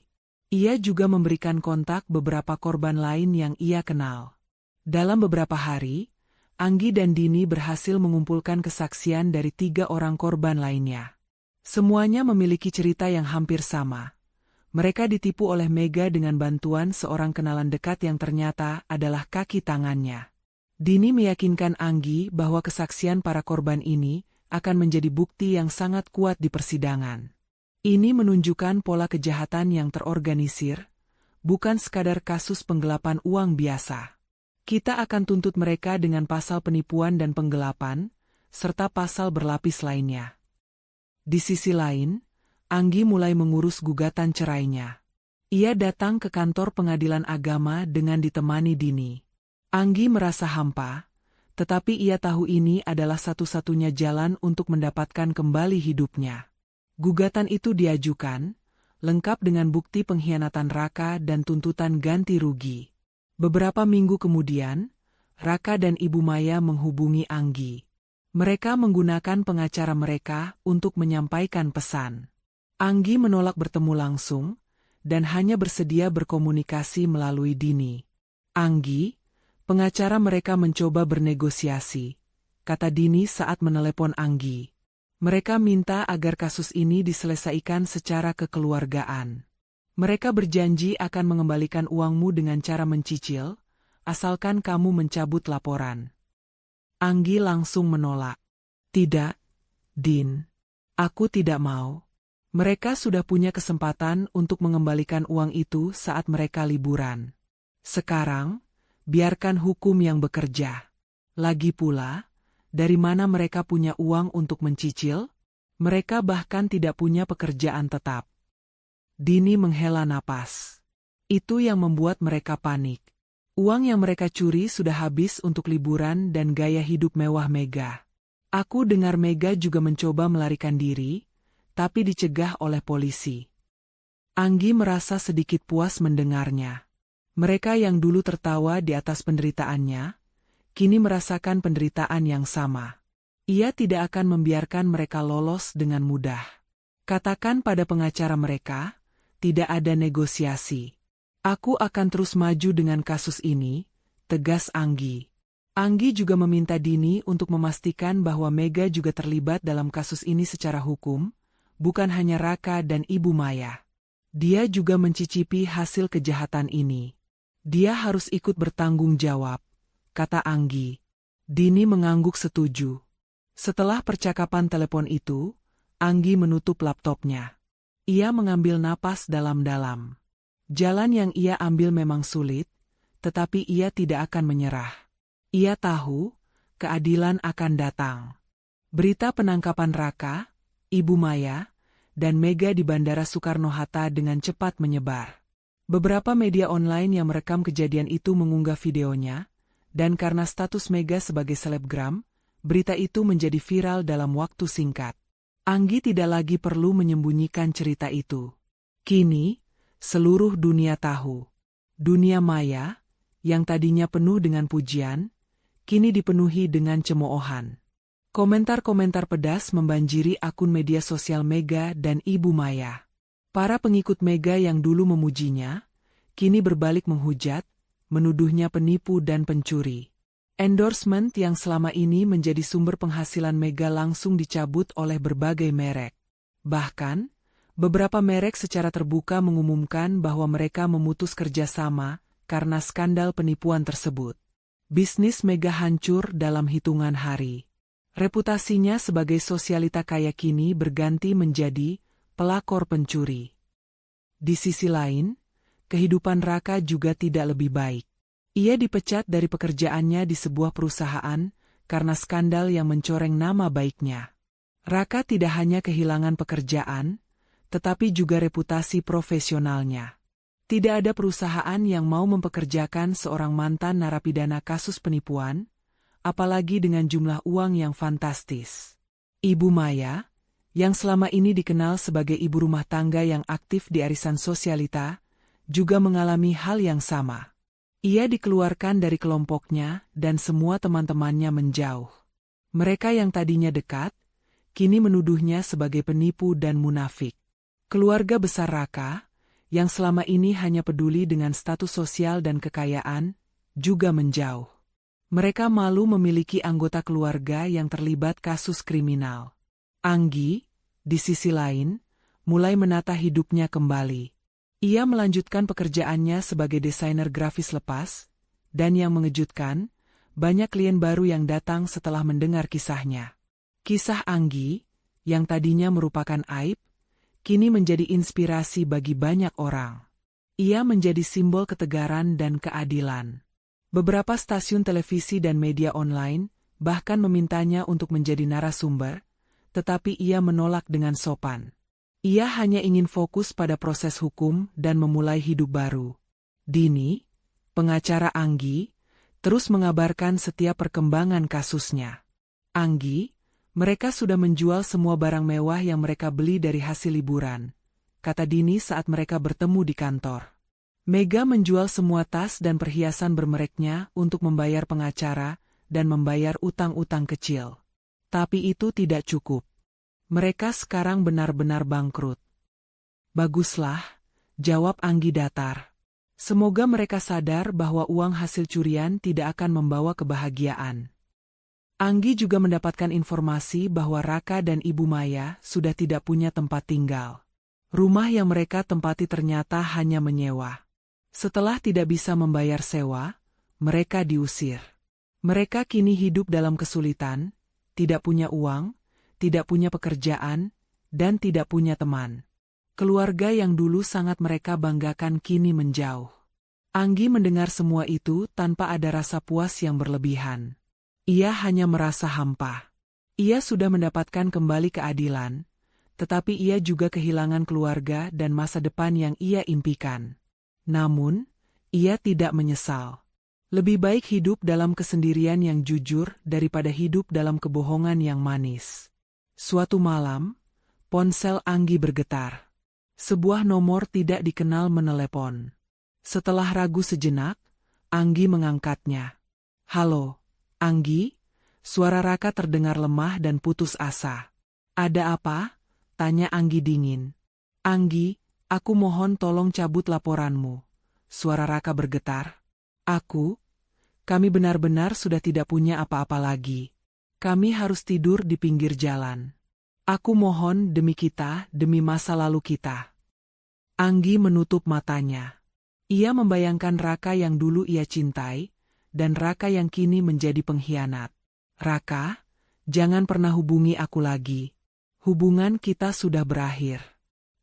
Ia juga memberikan kontak beberapa korban lain yang ia kenal. Dalam beberapa hari, Anggi dan Dini berhasil mengumpulkan kesaksian dari 3 orang korban lainnya. Semuanya memiliki cerita yang hampir sama. Mereka ditipu oleh Mega dengan bantuan seorang kenalan dekat yang ternyata adalah kaki tangannya. Dini meyakinkan Anggi bahwa kesaksian para korban ini akan menjadi bukti yang sangat kuat di persidangan. Ini menunjukkan pola kejahatan yang terorganisir, bukan sekadar kasus penggelapan uang biasa. Kita akan tuntut mereka dengan pasal penipuan dan penggelapan, serta pasal berlapis lainnya. Di sisi lain, Anggi mulai mengurus gugatan cerainya. Ia datang ke kantor pengadilan agama dengan ditemani Dini. Anggi merasa hampa, tetapi ia tahu ini adalah satu-satunya jalan untuk mendapatkan kembali hidupnya. Gugatan itu diajukan, lengkap dengan bukti pengkhianatan Raka dan tuntutan ganti rugi. Beberapa minggu kemudian, Raka dan Ibu Maya menghubungi Anggi. Mereka menggunakan pengacara mereka untuk menyampaikan pesan. Anggi menolak bertemu langsung, dan hanya bersedia berkomunikasi melalui Dini. Anggi, pengacara mereka mencoba bernegosiasi, kata Dini saat menelepon Anggi. Mereka minta agar kasus ini diselesaikan secara kekeluargaan. Mereka berjanji akan mengembalikan uangmu dengan cara mencicil, asalkan kamu mencabut laporan. Anggi langsung menolak. Tidak, Din. Aku tidak mau. Mereka sudah punya kesempatan untuk mengembalikan uang itu saat mereka liburan. Sekarang, biarkan hukum yang bekerja. Lagi pula, dari mana mereka punya uang untuk mencicil? Mereka bahkan tidak punya pekerjaan tetap. Dini menghela napas. Itu yang membuat mereka panik. Uang yang mereka curi sudah habis untuk liburan dan gaya hidup mewah Mega. Aku dengar Mega juga mencoba melarikan diri, tapi dicegah oleh polisi. Anggi merasa sedikit puas mendengarnya. Mereka yang dulu tertawa di atas penderitaannya, kini merasakan penderitaan yang sama. Ia tidak akan membiarkan mereka lolos dengan mudah. Katakan pada pengacara mereka, tidak ada negosiasi. Aku akan terus maju dengan kasus ini, tegas Anggi. Anggi juga meminta Dini untuk memastikan bahwa Mega juga terlibat dalam kasus ini secara hukum, bukan hanya Raka dan Ibu Maya. Dia juga mencicipi hasil kejahatan ini. Dia harus ikut bertanggung jawab, kata Anggi. Dini mengangguk setuju. Setelah percakapan telepon itu, Anggi menutup laptopnya. Ia mengambil napas dalam-dalam. Jalan yang ia ambil memang sulit, tetapi ia tidak akan menyerah. Ia tahu, keadilan akan datang. Berita penangkapan Raka, Ibu Maya, dan Mega di Bandara Soekarno-Hatta dengan cepat menyebar. Beberapa media online yang merekam kejadian itu mengunggah videonya, dan karena status Mega sebagai selebgram, berita itu menjadi viral dalam waktu singkat. Anggi tidak lagi perlu menyembunyikan cerita itu. Kini, seluruh dunia tahu. Dunia maya, yang tadinya penuh dengan pujian, kini dipenuhi dengan cemoohan. Komentar-komentar pedas membanjiri akun media sosial Mega dan Ibu Maya. Para pengikut Mega yang dulu memujinya, kini berbalik menghujat, menuduhnya penipu dan pencuri. Endorsement yang selama ini menjadi sumber penghasilan Mega langsung dicabut oleh berbagai merek. Bahkan, beberapa merek secara terbuka mengumumkan bahwa mereka memutus kerjasama karena skandal penipuan tersebut. Bisnis Mega hancur dalam hitungan hari. Reputasinya sebagai sosialita kaya kini berganti menjadi pelakor pencuri. Di sisi lain, kehidupan Raka juga tidak lebih baik. Ia dipecat dari pekerjaannya di sebuah perusahaan karena skandal yang mencoreng nama baiknya. Raka tidak hanya kehilangan pekerjaan, tetapi juga reputasi profesionalnya. Tidak ada perusahaan yang mau mempekerjakan seorang mantan narapidana kasus penipuan, apalagi dengan jumlah uang yang fantastis. Ibu Maya, yang selama ini dikenal sebagai ibu rumah tangga yang aktif di arisan sosialita, juga mengalami hal yang sama. Ia dikeluarkan dari kelompoknya dan semua teman-temannya menjauh. Mereka yang tadinya dekat, kini menuduhnya sebagai penipu dan munafik. Keluarga besar Raka, yang selama ini hanya peduli dengan status sosial dan kekayaan, juga menjauh. Mereka malu memiliki anggota keluarga yang terlibat kasus kriminal. Anggi, di sisi lain, mulai menata hidupnya kembali. Ia melanjutkan pekerjaannya sebagai desainer grafis lepas, dan yang mengejutkan, banyak klien baru yang datang setelah mendengar kisahnya. Kisah Anggi, yang tadinya merupakan aib, kini menjadi inspirasi bagi banyak orang. Ia menjadi simbol ketegaran dan keadilan. Beberapa stasiun televisi dan media online bahkan memintanya untuk menjadi narasumber, tetapi ia menolak dengan sopan. Ia hanya ingin fokus pada proses hukum dan memulai hidup baru. Dini, pengacara Anggi, terus mengabarkan setiap perkembangan kasusnya. Anggi, mereka sudah menjual semua barang mewah yang mereka beli dari hasil liburan, kata Dini saat mereka bertemu di kantor. Mega menjual semua tas dan perhiasan bermereknya untuk membayar pengacara dan membayar utang-utang kecil. Tapi itu tidak cukup. Mereka sekarang benar-benar bangkrut. Baguslah, jawab Anggi datar. Semoga mereka sadar bahwa uang hasil curian tidak akan membawa kebahagiaan. Anggi juga mendapatkan informasi bahwa Raka dan Ibu Maya sudah tidak punya tempat tinggal. Rumah yang mereka tempati ternyata hanya menyewa. Setelah tidak bisa membayar sewa, mereka diusir. Mereka kini hidup dalam kesulitan, tidak punya uang, tidak punya pekerjaan, dan tidak punya teman. Keluarga yang dulu sangat mereka banggakan kini menjauh. Anggi mendengar semua itu tanpa ada rasa puas yang berlebihan. Ia hanya merasa hampa. Ia sudah mendapatkan kembali keadilan, tetapi ia juga kehilangan keluarga dan masa depan yang ia impikan. Namun, ia tidak menyesal. Lebih baik hidup dalam kesendirian yang jujur daripada hidup dalam kebohongan yang manis. Suatu malam, ponsel Anggi bergetar. Sebuah nomor tidak dikenal menelepon. Setelah ragu sejenak, Anggi mengangkatnya. "Halo, Anggi?" Suara Raka terdengar lemah dan putus asa. "Ada apa?" tanya Anggi dingin. "Anggi, aku mohon tolong cabut laporanmu." Suara Raka bergetar. Kami benar-benar sudah tidak punya apa-apa lagi. Kami harus tidur di pinggir jalan. Aku mohon demi kita, demi masa lalu kita." Anggi menutup matanya. Ia membayangkan Raka yang dulu ia cintai, dan Raka yang kini menjadi pengkhianat. "Raka, jangan pernah hubungi aku lagi. Hubungan kita sudah berakhir.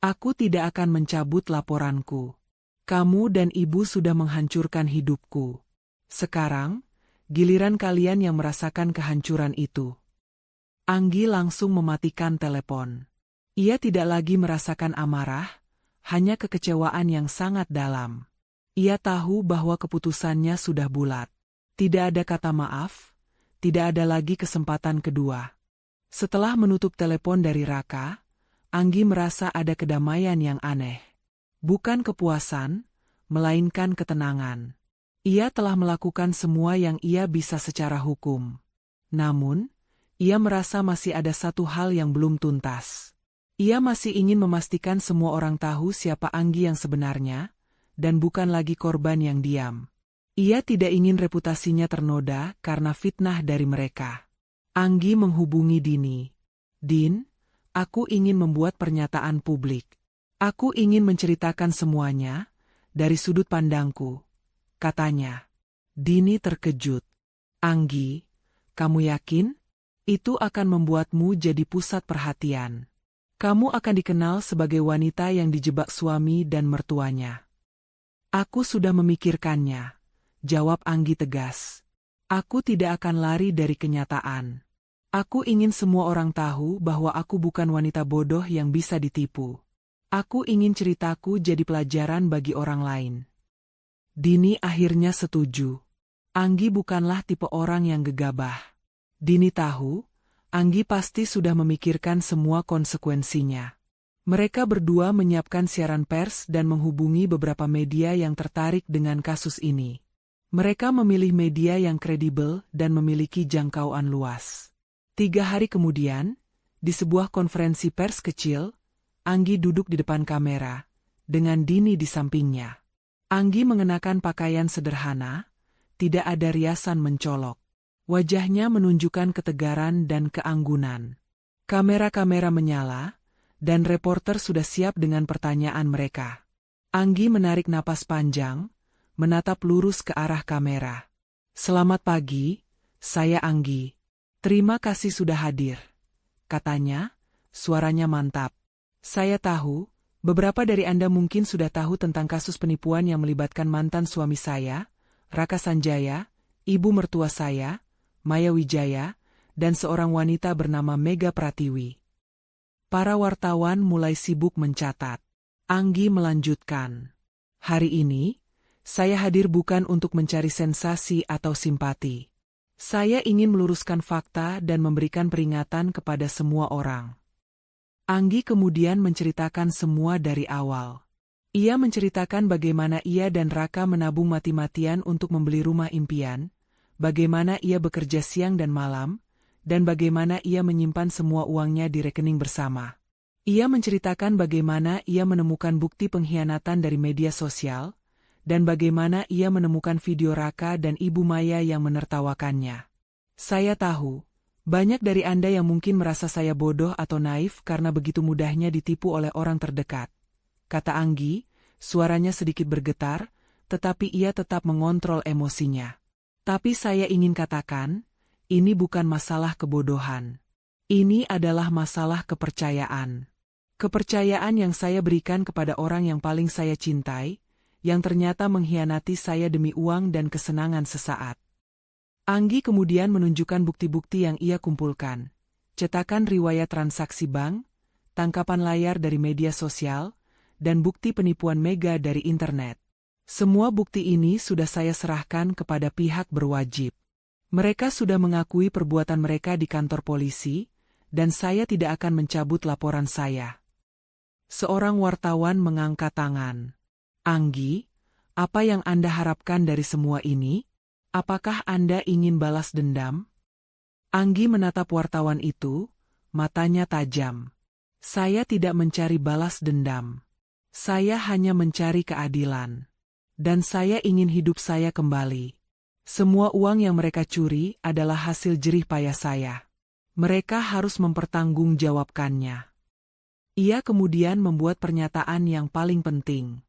Aku tidak akan mencabut laporanku. Kamu dan ibu sudah menghancurkan hidupku. Sekarang, giliran kalian yang merasakan kehancuran itu." Anggi langsung mematikan telepon. Ia tidak lagi merasakan amarah, hanya kekecewaan yang sangat dalam. Ia tahu bahwa keputusannya sudah bulat. Tidak ada kata maaf, tidak ada lagi kesempatan kedua. Setelah menutup telepon dari Raka, Anggi merasa ada kedamaian yang aneh. Bukan kepuasan, melainkan ketenangan. Ia telah melakukan semua yang ia bisa secara hukum. Namun, ia merasa masih ada satu hal yang belum tuntas. Ia masih ingin memastikan semua orang tahu siapa Anggi yang sebenarnya, dan bukan lagi korban yang diam. Ia tidak ingin reputasinya ternoda karena fitnah dari mereka. Anggi menghubungi Dini. "Din, aku ingin membuat pernyataan publik. Aku ingin menceritakan semuanya, dari sudut pandangku," katanya. Dini terkejut. "Anggi, kamu yakin? Itu akan membuatmu jadi pusat perhatian. Kamu akan dikenal sebagai wanita yang dijebak suami dan mertuanya." "Aku sudah memikirkannya," jawab Anggi tegas. "Aku tidak akan lari dari kenyataan. Aku ingin semua orang tahu bahwa aku bukan wanita bodoh yang bisa ditipu. Aku ingin ceritaku jadi pelajaran bagi orang lain." Dini akhirnya setuju. Anggi bukanlah tipe orang yang gegabah. Dini tahu, Anggi pasti sudah memikirkan semua konsekuensinya. Mereka berdua menyiapkan siaran pers dan menghubungi beberapa media yang tertarik dengan kasus ini. Mereka memilih media yang kredibel dan memiliki jangkauan luas. 3 hari kemudian, di sebuah konferensi pers kecil, Anggi duduk di depan kamera, dengan Dini di sampingnya. Anggi mengenakan pakaian sederhana, tidak ada riasan mencolok. Wajahnya menunjukkan ketegaran dan keanggunan. Kamera-kamera menyala, dan reporter sudah siap dengan pertanyaan mereka. Anggi menarik napas panjang, menatap lurus ke arah kamera. "Selamat pagi, saya Anggi. Terima kasih sudah hadir," katanya, suaranya mantap. "Saya tahu, beberapa dari Anda mungkin sudah tahu tentang kasus penipuan yang melibatkan mantan suami saya, Raka Sanjaya, ibu mertua saya, Maya Wijaya, dan seorang wanita bernama Mega Pratiwi." Para wartawan mulai sibuk mencatat. Anggi melanjutkan. "Hari ini, saya hadir bukan untuk mencari sensasi atau simpati. Saya ingin meluruskan fakta dan memberikan peringatan kepada semua orang." Anggi kemudian menceritakan semua dari awal. Ia menceritakan bagaimana ia dan Raka menabung mati-matian untuk membeli rumah impian, bagaimana ia bekerja siang dan malam, dan bagaimana ia menyimpan semua uangnya di rekening bersama. Ia menceritakan bagaimana ia menemukan bukti pengkhianatan dari media sosial, dan bagaimana ia menemukan video Raka dan Ibu Maya yang menertawakannya. Saya tahu, banyak dari Anda yang mungkin merasa saya bodoh atau naif karena begitu mudahnya ditipu oleh orang terdekat, kata Anggi, suaranya sedikit bergetar, tetapi ia tetap mengontrol emosinya. Tapi saya ingin katakan, ini bukan masalah kebodohan. Ini adalah masalah kepercayaan. Kepercayaan yang saya berikan kepada orang yang paling saya cintai, yang ternyata mengkhianati saya demi uang dan kesenangan sesaat. Anggi kemudian menunjukkan bukti-bukti yang ia kumpulkan. Cetakan riwayat transaksi bank, tangkapan layar dari media sosial, dan bukti penipuan Mega dari internet. Semua bukti ini sudah saya serahkan kepada pihak berwajib. Mereka sudah mengakui perbuatan mereka di kantor polisi, dan saya tidak akan mencabut laporan saya. Seorang wartawan mengangkat tangan. Anggi, apa yang Anda harapkan dari semua ini? Apakah Anda ingin balas dendam? Anggi menatap wartawan itu, matanya tajam. Saya tidak mencari balas dendam. Saya hanya mencari keadilan. Dan saya ingin hidup saya kembali. Semua uang yang mereka curi adalah hasil jerih payah saya. Mereka harus mempertanggungjawabkannya. Ia kemudian membuat pernyataan yang paling penting.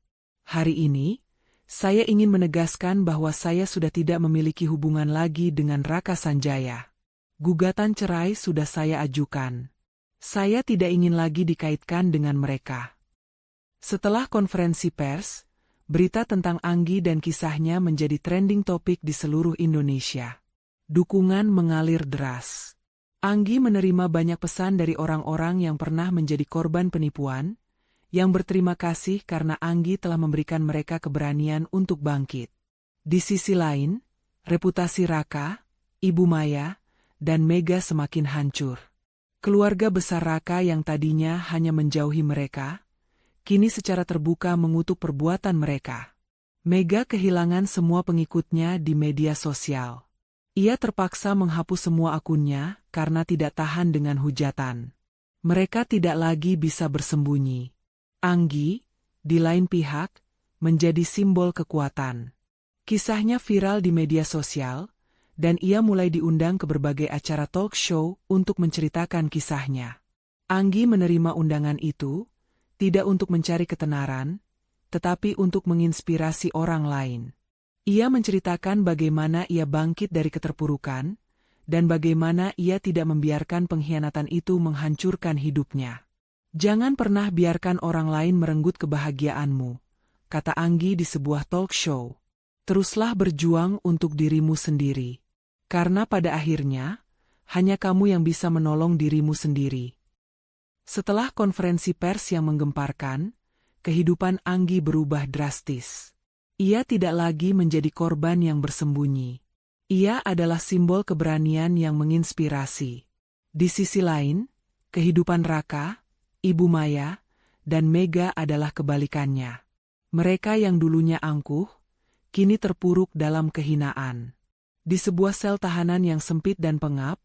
Hari ini, saya ingin menegaskan bahwa saya sudah tidak memiliki hubungan lagi dengan Raka Sanjaya. Gugatan cerai sudah saya ajukan. Saya tidak ingin lagi dikaitkan dengan mereka. Setelah konferensi pers, berita tentang Anggi dan kisahnya menjadi trending topik di seluruh Indonesia. Dukungan mengalir deras. Anggi menerima banyak pesan dari orang-orang yang pernah menjadi korban penipuan, yang berterima kasih karena Anggi telah memberikan mereka keberanian untuk bangkit. Di sisi lain, reputasi Raka, Ibu Maya, dan Mega semakin hancur. Keluarga besar Raka yang tadinya hanya menjauhi mereka, kini secara terbuka mengutuk perbuatan mereka. Mega kehilangan semua pengikutnya di media sosial. Ia terpaksa menghapus semua akunnya karena tidak tahan dengan hujatan. Mereka tidak lagi bisa bersembunyi. Anggi, di lain pihak, menjadi simbol kekuatan. Kisahnya viral di media sosial, dan ia mulai diundang ke berbagai acara talk show untuk menceritakan kisahnya. Anggi menerima undangan itu, tidak untuk mencari ketenaran, tetapi untuk menginspirasi orang lain. Ia menceritakan bagaimana ia bangkit dari keterpurukan, dan bagaimana ia tidak membiarkan pengkhianatan itu menghancurkan hidupnya. Jangan pernah biarkan orang lain merenggut kebahagiaanmu, kata Anggi di sebuah talk show. Teruslah berjuang untuk dirimu sendiri. Karena pada akhirnya, hanya kamu yang bisa menolong dirimu sendiri. Setelah konferensi pers yang menggemparkan, kehidupan Anggi berubah drastis. Ia tidak lagi menjadi korban yang bersembunyi. Ia adalah simbol keberanian yang menginspirasi. Di sisi lain, kehidupan Raka, Ibu Maya, dan Mega adalah kebalikannya. Mereka yang dulunya angkuh, kini terpuruk dalam kehinaan. Di sebuah sel tahanan yang sempit dan pengap,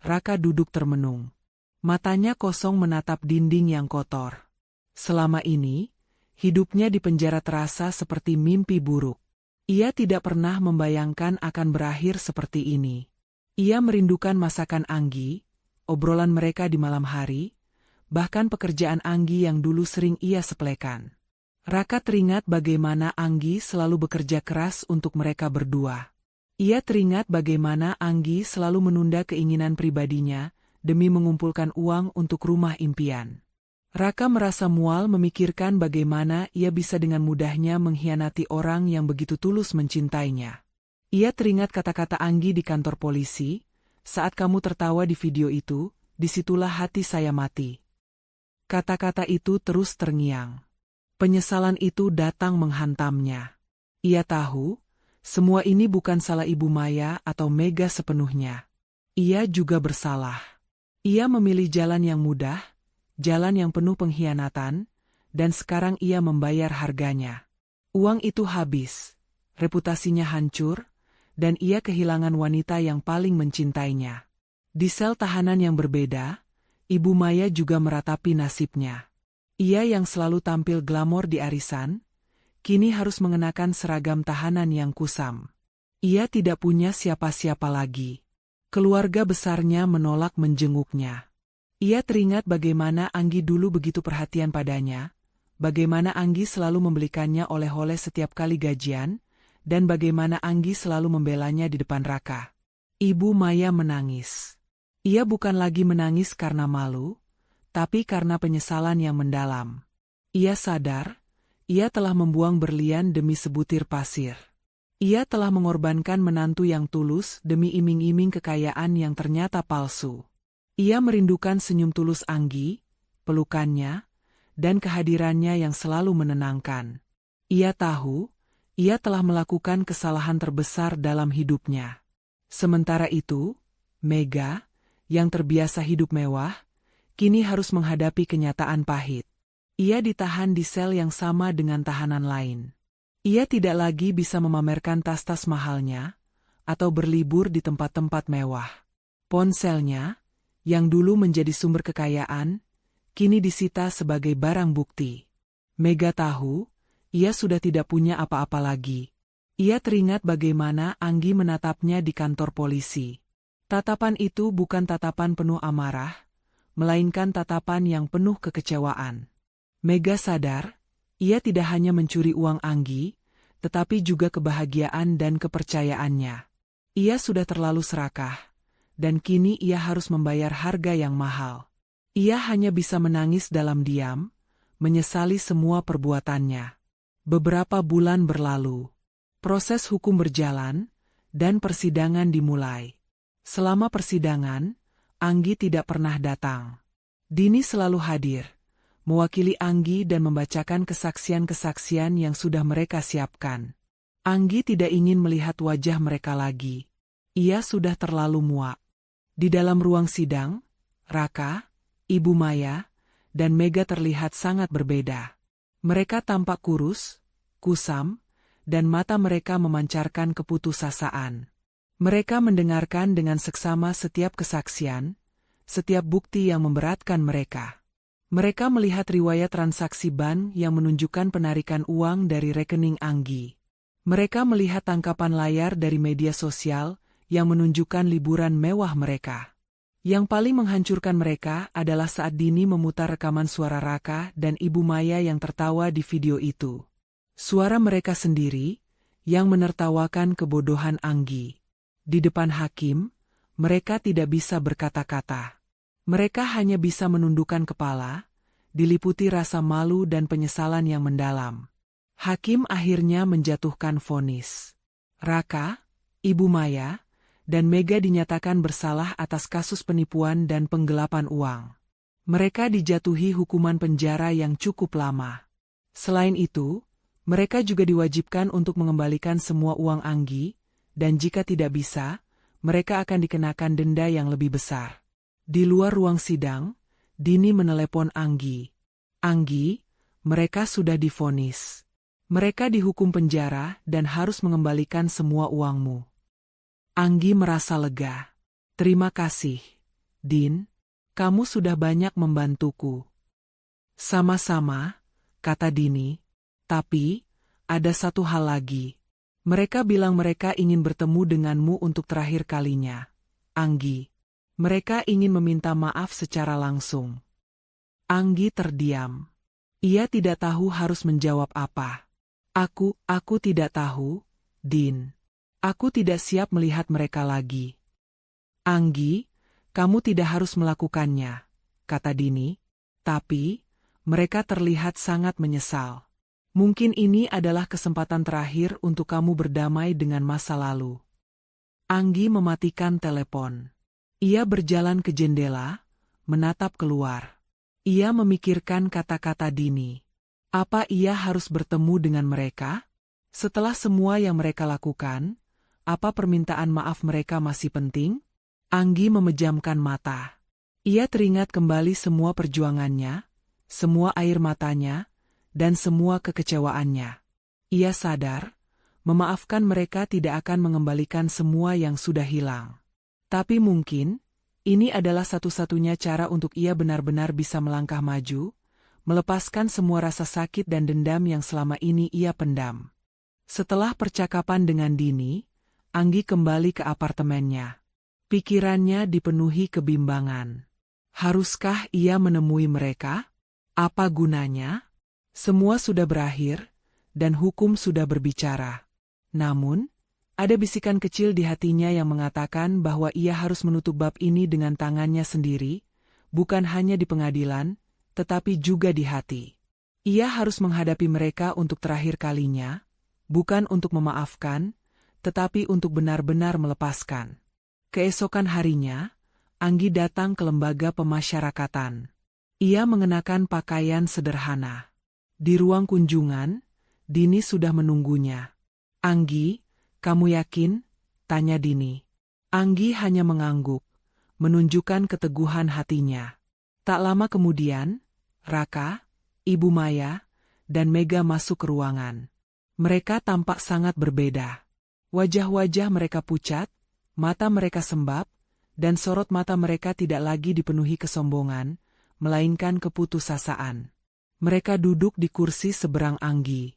Raka duduk termenung. Matanya kosong menatap dinding yang kotor. Selama ini, hidupnya di penjara terasa seperti mimpi buruk. Ia tidak pernah membayangkan akan berakhir seperti ini. Ia merindukan masakan Anggi, obrolan mereka di malam hari, bahkan pekerjaan Anggi yang dulu sering ia sepelekan. Raka teringat bagaimana Anggi selalu bekerja keras untuk mereka berdua. Ia teringat bagaimana Anggi selalu menunda keinginan pribadinya demi mengumpulkan uang untuk rumah impian. Raka merasa mual memikirkan bagaimana ia bisa dengan mudahnya mengkhianati orang yang begitu tulus mencintainya. Ia teringat kata-kata Anggi di kantor polisi, "Saat kamu tertawa di video itu, disitulah hati saya mati." Kata-kata itu terus terngiang. Penyesalan itu datang menghantamnya. Ia tahu, semua ini bukan salah Ibu Maya atau Mega sepenuhnya. Ia juga bersalah. Ia memilih jalan yang mudah, jalan yang penuh pengkhianatan, dan sekarang ia membayar harganya. Uang itu habis, reputasinya hancur, dan ia kehilangan wanita yang paling mencintainya. Di sel tahanan yang berbeda, Ibu Maya juga meratapi nasibnya. Ia yang selalu tampil glamor di arisan, kini harus mengenakan seragam tahanan yang kusam. Ia tidak punya siapa-siapa lagi. Keluarga besarnya menolak menjenguknya. Ia teringat bagaimana Anggi dulu begitu perhatian padanya, bagaimana Anggi selalu membelikannya oleh-oleh setiap kali gajian, dan bagaimana Anggi selalu membelanya di depan Raka. Ibu Maya menangis. Ia bukan lagi menangis karena malu, tapi karena penyesalan yang mendalam. Ia sadar, ia telah membuang berlian demi sebutir pasir. Ia telah mengorbankan menantu yang tulus demi iming-iming kekayaan yang ternyata palsu. Ia merindukan senyum tulus Anggi, pelukannya, dan kehadirannya yang selalu menenangkan. Ia tahu, ia telah melakukan kesalahan terbesar dalam hidupnya. Sementara itu, Mega, yang terbiasa hidup mewah, kini harus menghadapi kenyataan pahit. Ia ditahan di sel yang sama dengan tahanan lain. Ia tidak lagi bisa memamerkan tas-tas mahalnya, atau berlibur di tempat-tempat mewah. Ponselnya, yang dulu menjadi sumber kekayaan, kini disita sebagai barang bukti. Mega tahu, ia sudah tidak punya apa-apa lagi. Ia teringat bagaimana Anggi menatapnya di kantor polisi. Tatapan itu bukan tatapan penuh amarah, melainkan tatapan yang penuh kekecewaan. Mega sadar, ia tidak hanya mencuri uang Anggi, tetapi juga kebahagiaan dan kepercayaannya. Ia sudah terlalu serakah, dan kini ia harus membayar harga yang mahal. Ia hanya bisa menangis dalam diam, menyesali semua perbuatannya. Beberapa bulan berlalu. Proses hukum berjalan, dan persidangan dimulai. Selama persidangan, Anggi tidak pernah datang. Dini selalu hadir, mewakili Anggi dan membacakan kesaksian-kesaksian yang sudah mereka siapkan. Anggi tidak ingin melihat wajah mereka lagi. Ia sudah terlalu muak. Di dalam ruang sidang, Raka, Ibu Maya, dan Mega terlihat sangat berbeda. Mereka tampak kurus, kusam, dan mata mereka memancarkan keputusasaan. Mereka mendengarkan dengan seksama setiap kesaksian, setiap bukti yang memberatkan mereka. Mereka melihat riwayat transaksi bank yang menunjukkan penarikan uang dari rekening Anggi. Mereka melihat tangkapan layar dari media sosial yang menunjukkan liburan mewah mereka. Yang paling menghancurkan mereka adalah saat Dini memutar rekaman suara Raka dan Ibu Maya yang tertawa di video itu. Suara mereka sendiri, yang menertawakan kebodohan Anggi. Di depan hakim, mereka tidak bisa berkata-kata. Mereka hanya bisa menundukkan kepala, diliputi rasa malu dan penyesalan yang mendalam. Hakim akhirnya menjatuhkan vonis. Raka, Ibu Maya, dan Mega dinyatakan bersalah atas kasus penipuan dan penggelapan uang. Mereka dijatuhi hukuman penjara yang cukup lama. Selain itu, mereka juga diwajibkan untuk mengembalikan semua uang Anggi, dan jika tidak bisa, mereka akan dikenakan denda yang lebih besar. Di luar ruang sidang, Dini menelepon Anggi. Anggi, mereka sudah divonis. Mereka dihukum penjara dan harus mengembalikan semua uangmu. Anggi merasa lega. Terima kasih, Din. Kamu sudah banyak membantuku. Sama-sama, kata Dini. Tapi, ada satu hal lagi. Mereka bilang mereka ingin bertemu denganmu untuk terakhir kalinya. Anggi. Mereka ingin meminta maaf secara langsung. Anggi terdiam. Ia tidak tahu harus menjawab apa. Aku tidak tahu, Din. Aku tidak siap melihat mereka lagi. Anggi, kamu tidak harus melakukannya, kata Dini. Tapi, mereka terlihat sangat menyesal. Mungkin ini adalah kesempatan terakhir untuk kamu berdamai dengan masa lalu. Anggi mematikan telepon. Ia berjalan ke jendela, menatap keluar. Ia memikirkan kata-kata Dini. Apa ia harus bertemu dengan mereka? Setelah semua yang mereka lakukan, apa permintaan maaf mereka masih penting? Anggi memejamkan mata. Ia teringat kembali semua perjuangannya, semua air matanya, dan semua kekecewaannya. Ia sadar, memaafkan mereka tidak akan mengembalikan semua yang sudah hilang. Tapi mungkin, ini adalah satu-satunya cara untuk ia benar-benar bisa melangkah maju, melepaskan semua rasa sakit dan dendam yang selama ini ia pendam. Setelah percakapan dengan Dini, Anggi kembali ke apartemennya. Pikirannya dipenuhi kebimbangan. Haruskah ia menemui mereka? Apa gunanya? Semua sudah berakhir, dan hukum sudah berbicara. Namun, ada bisikan kecil di hatinya yang mengatakan bahwa ia harus menutup bab ini dengan tangannya sendiri, bukan hanya di pengadilan, tetapi juga di hati. Ia harus menghadapi mereka untuk terakhir kalinya, bukan untuk memaafkan, tetapi untuk benar-benar melepaskan. Keesokan harinya, Anggi datang ke lembaga pemasyarakatan. Ia mengenakan pakaian sederhana. Di ruang kunjungan, Dini sudah menunggunya. "Anggi, kamu yakin?" tanya Dini. Anggi hanya mengangguk, menunjukkan keteguhan hatinya. Tak lama kemudian, Raka, Ibu Maya, dan Mega masuk ke ruangan. Mereka tampak sangat berbeda. Wajah-wajah mereka pucat, mata mereka sembab, dan sorot mata mereka tidak lagi dipenuhi kesombongan, melainkan keputusasaan. Mereka duduk di kursi seberang Anggi.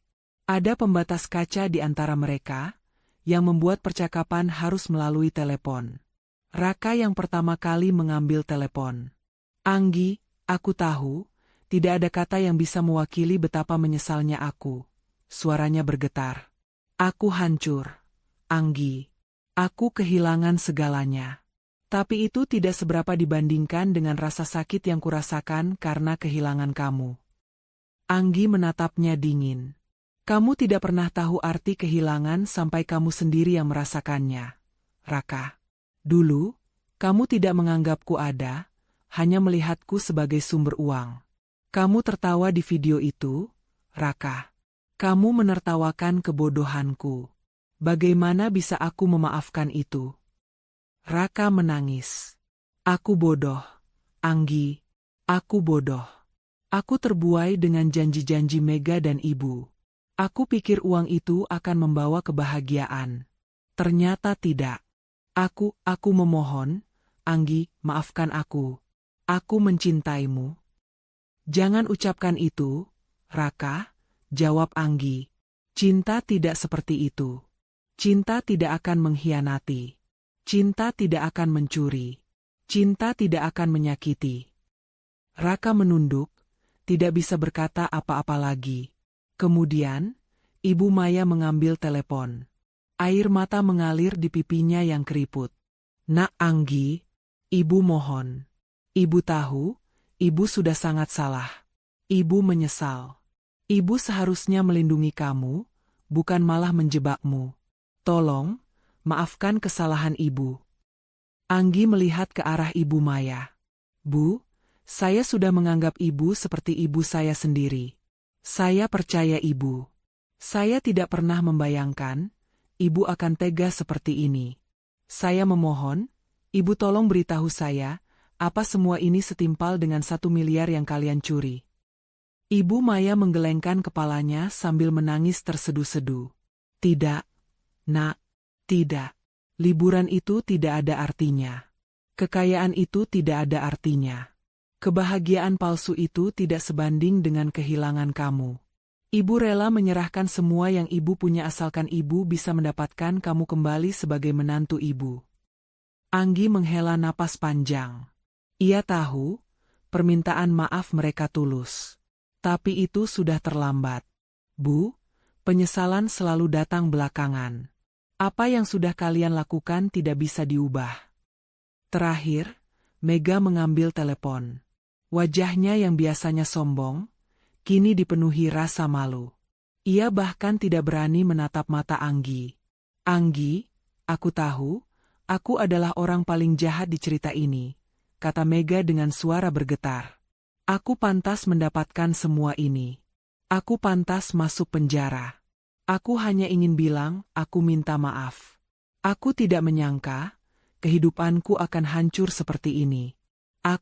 Ada pembatas kaca di antara mereka, yang membuat percakapan harus melalui telepon. Raka yang pertama kali mengambil telepon. "Anggi, aku tahu, tidak ada kata yang bisa mewakili betapa menyesalnya aku." Suaranya bergetar. "Aku hancur. Anggi. Aku kehilangan segalanya. Tapi itu tidak seberapa dibandingkan dengan rasa sakit yang kurasakan karena kehilangan kamu." Anggi menatapnya dingin. "Kamu tidak pernah tahu arti kehilangan sampai kamu sendiri yang merasakannya, Raka. Dulu, kamu tidak menganggapku ada, hanya melihatku sebagai sumber uang. Kamu tertawa di video itu, Raka. Kamu menertawakan kebodohanku. Bagaimana bisa aku memaafkan itu?" Raka menangis. "Aku bodoh, Anggi. Aku bodoh. Aku terbuai dengan janji-janji Mega dan Ibu. Aku pikir uang itu akan membawa kebahagiaan. Ternyata tidak. Aku memohon, Anggi, maafkan aku. Aku mencintaimu." "Jangan ucapkan itu, Raka," jawab Anggi. "Cinta tidak seperti itu. Cinta tidak akan mengkhianati. Cinta tidak akan mencuri. Cinta tidak akan menyakiti." Raka menunduk, tidak bisa berkata apa-apa lagi. Kemudian, Ibu Maya mengambil telepon. Air mata mengalir di pipinya yang keriput. "Nak Anggi, Ibu mohon. Ibu tahu, Ibu sudah sangat salah. Ibu menyesal. Ibu seharusnya melindungi kamu, bukan malah menjebakmu. Tolong, maafkan kesalahan Ibu." Anggi melihat ke arah Ibu Maya. "Bu, saya sudah menganggap Ibu seperti ibu saya sendiri. Saya percaya Ibu. Saya tidak pernah membayangkan, Ibu akan tega seperti ini. Saya memohon, Ibu tolong beritahu saya, apa semua ini setimpal dengan 1 miliar yang kalian curi?" Ibu Maya menggelengkan kepalanya sambil menangis terseduh-seduh. "Tidak, Nak, tidak. Liburan itu tidak ada artinya. Kekayaan itu tidak ada artinya. Kebahagiaan palsu itu tidak sebanding dengan kehilangan kamu. Ibu rela menyerahkan semua yang Ibu punya asalkan Ibu bisa mendapatkan kamu kembali sebagai menantu Ibu." Anggi menghela napas panjang. Ia tahu, permintaan maaf mereka tulus. Tapi itu sudah terlambat. "Bu, penyesalan selalu datang belakangan. Apa yang sudah kalian lakukan tidak bisa diubah." Terakhir, Mega mengambil telepon. Wajahnya yang biasanya sombong, kini dipenuhi rasa malu. Ia bahkan tidak berani menatap mata Anggi. "Anggi, aku tahu, aku adalah orang paling jahat di cerita ini," kata Mega dengan suara bergetar. "Aku pantas mendapatkan semua ini. Aku pantas masuk penjara. Aku hanya ingin bilang, aku minta maaf. Aku tidak menyangka, kehidupanku akan hancur seperti ini."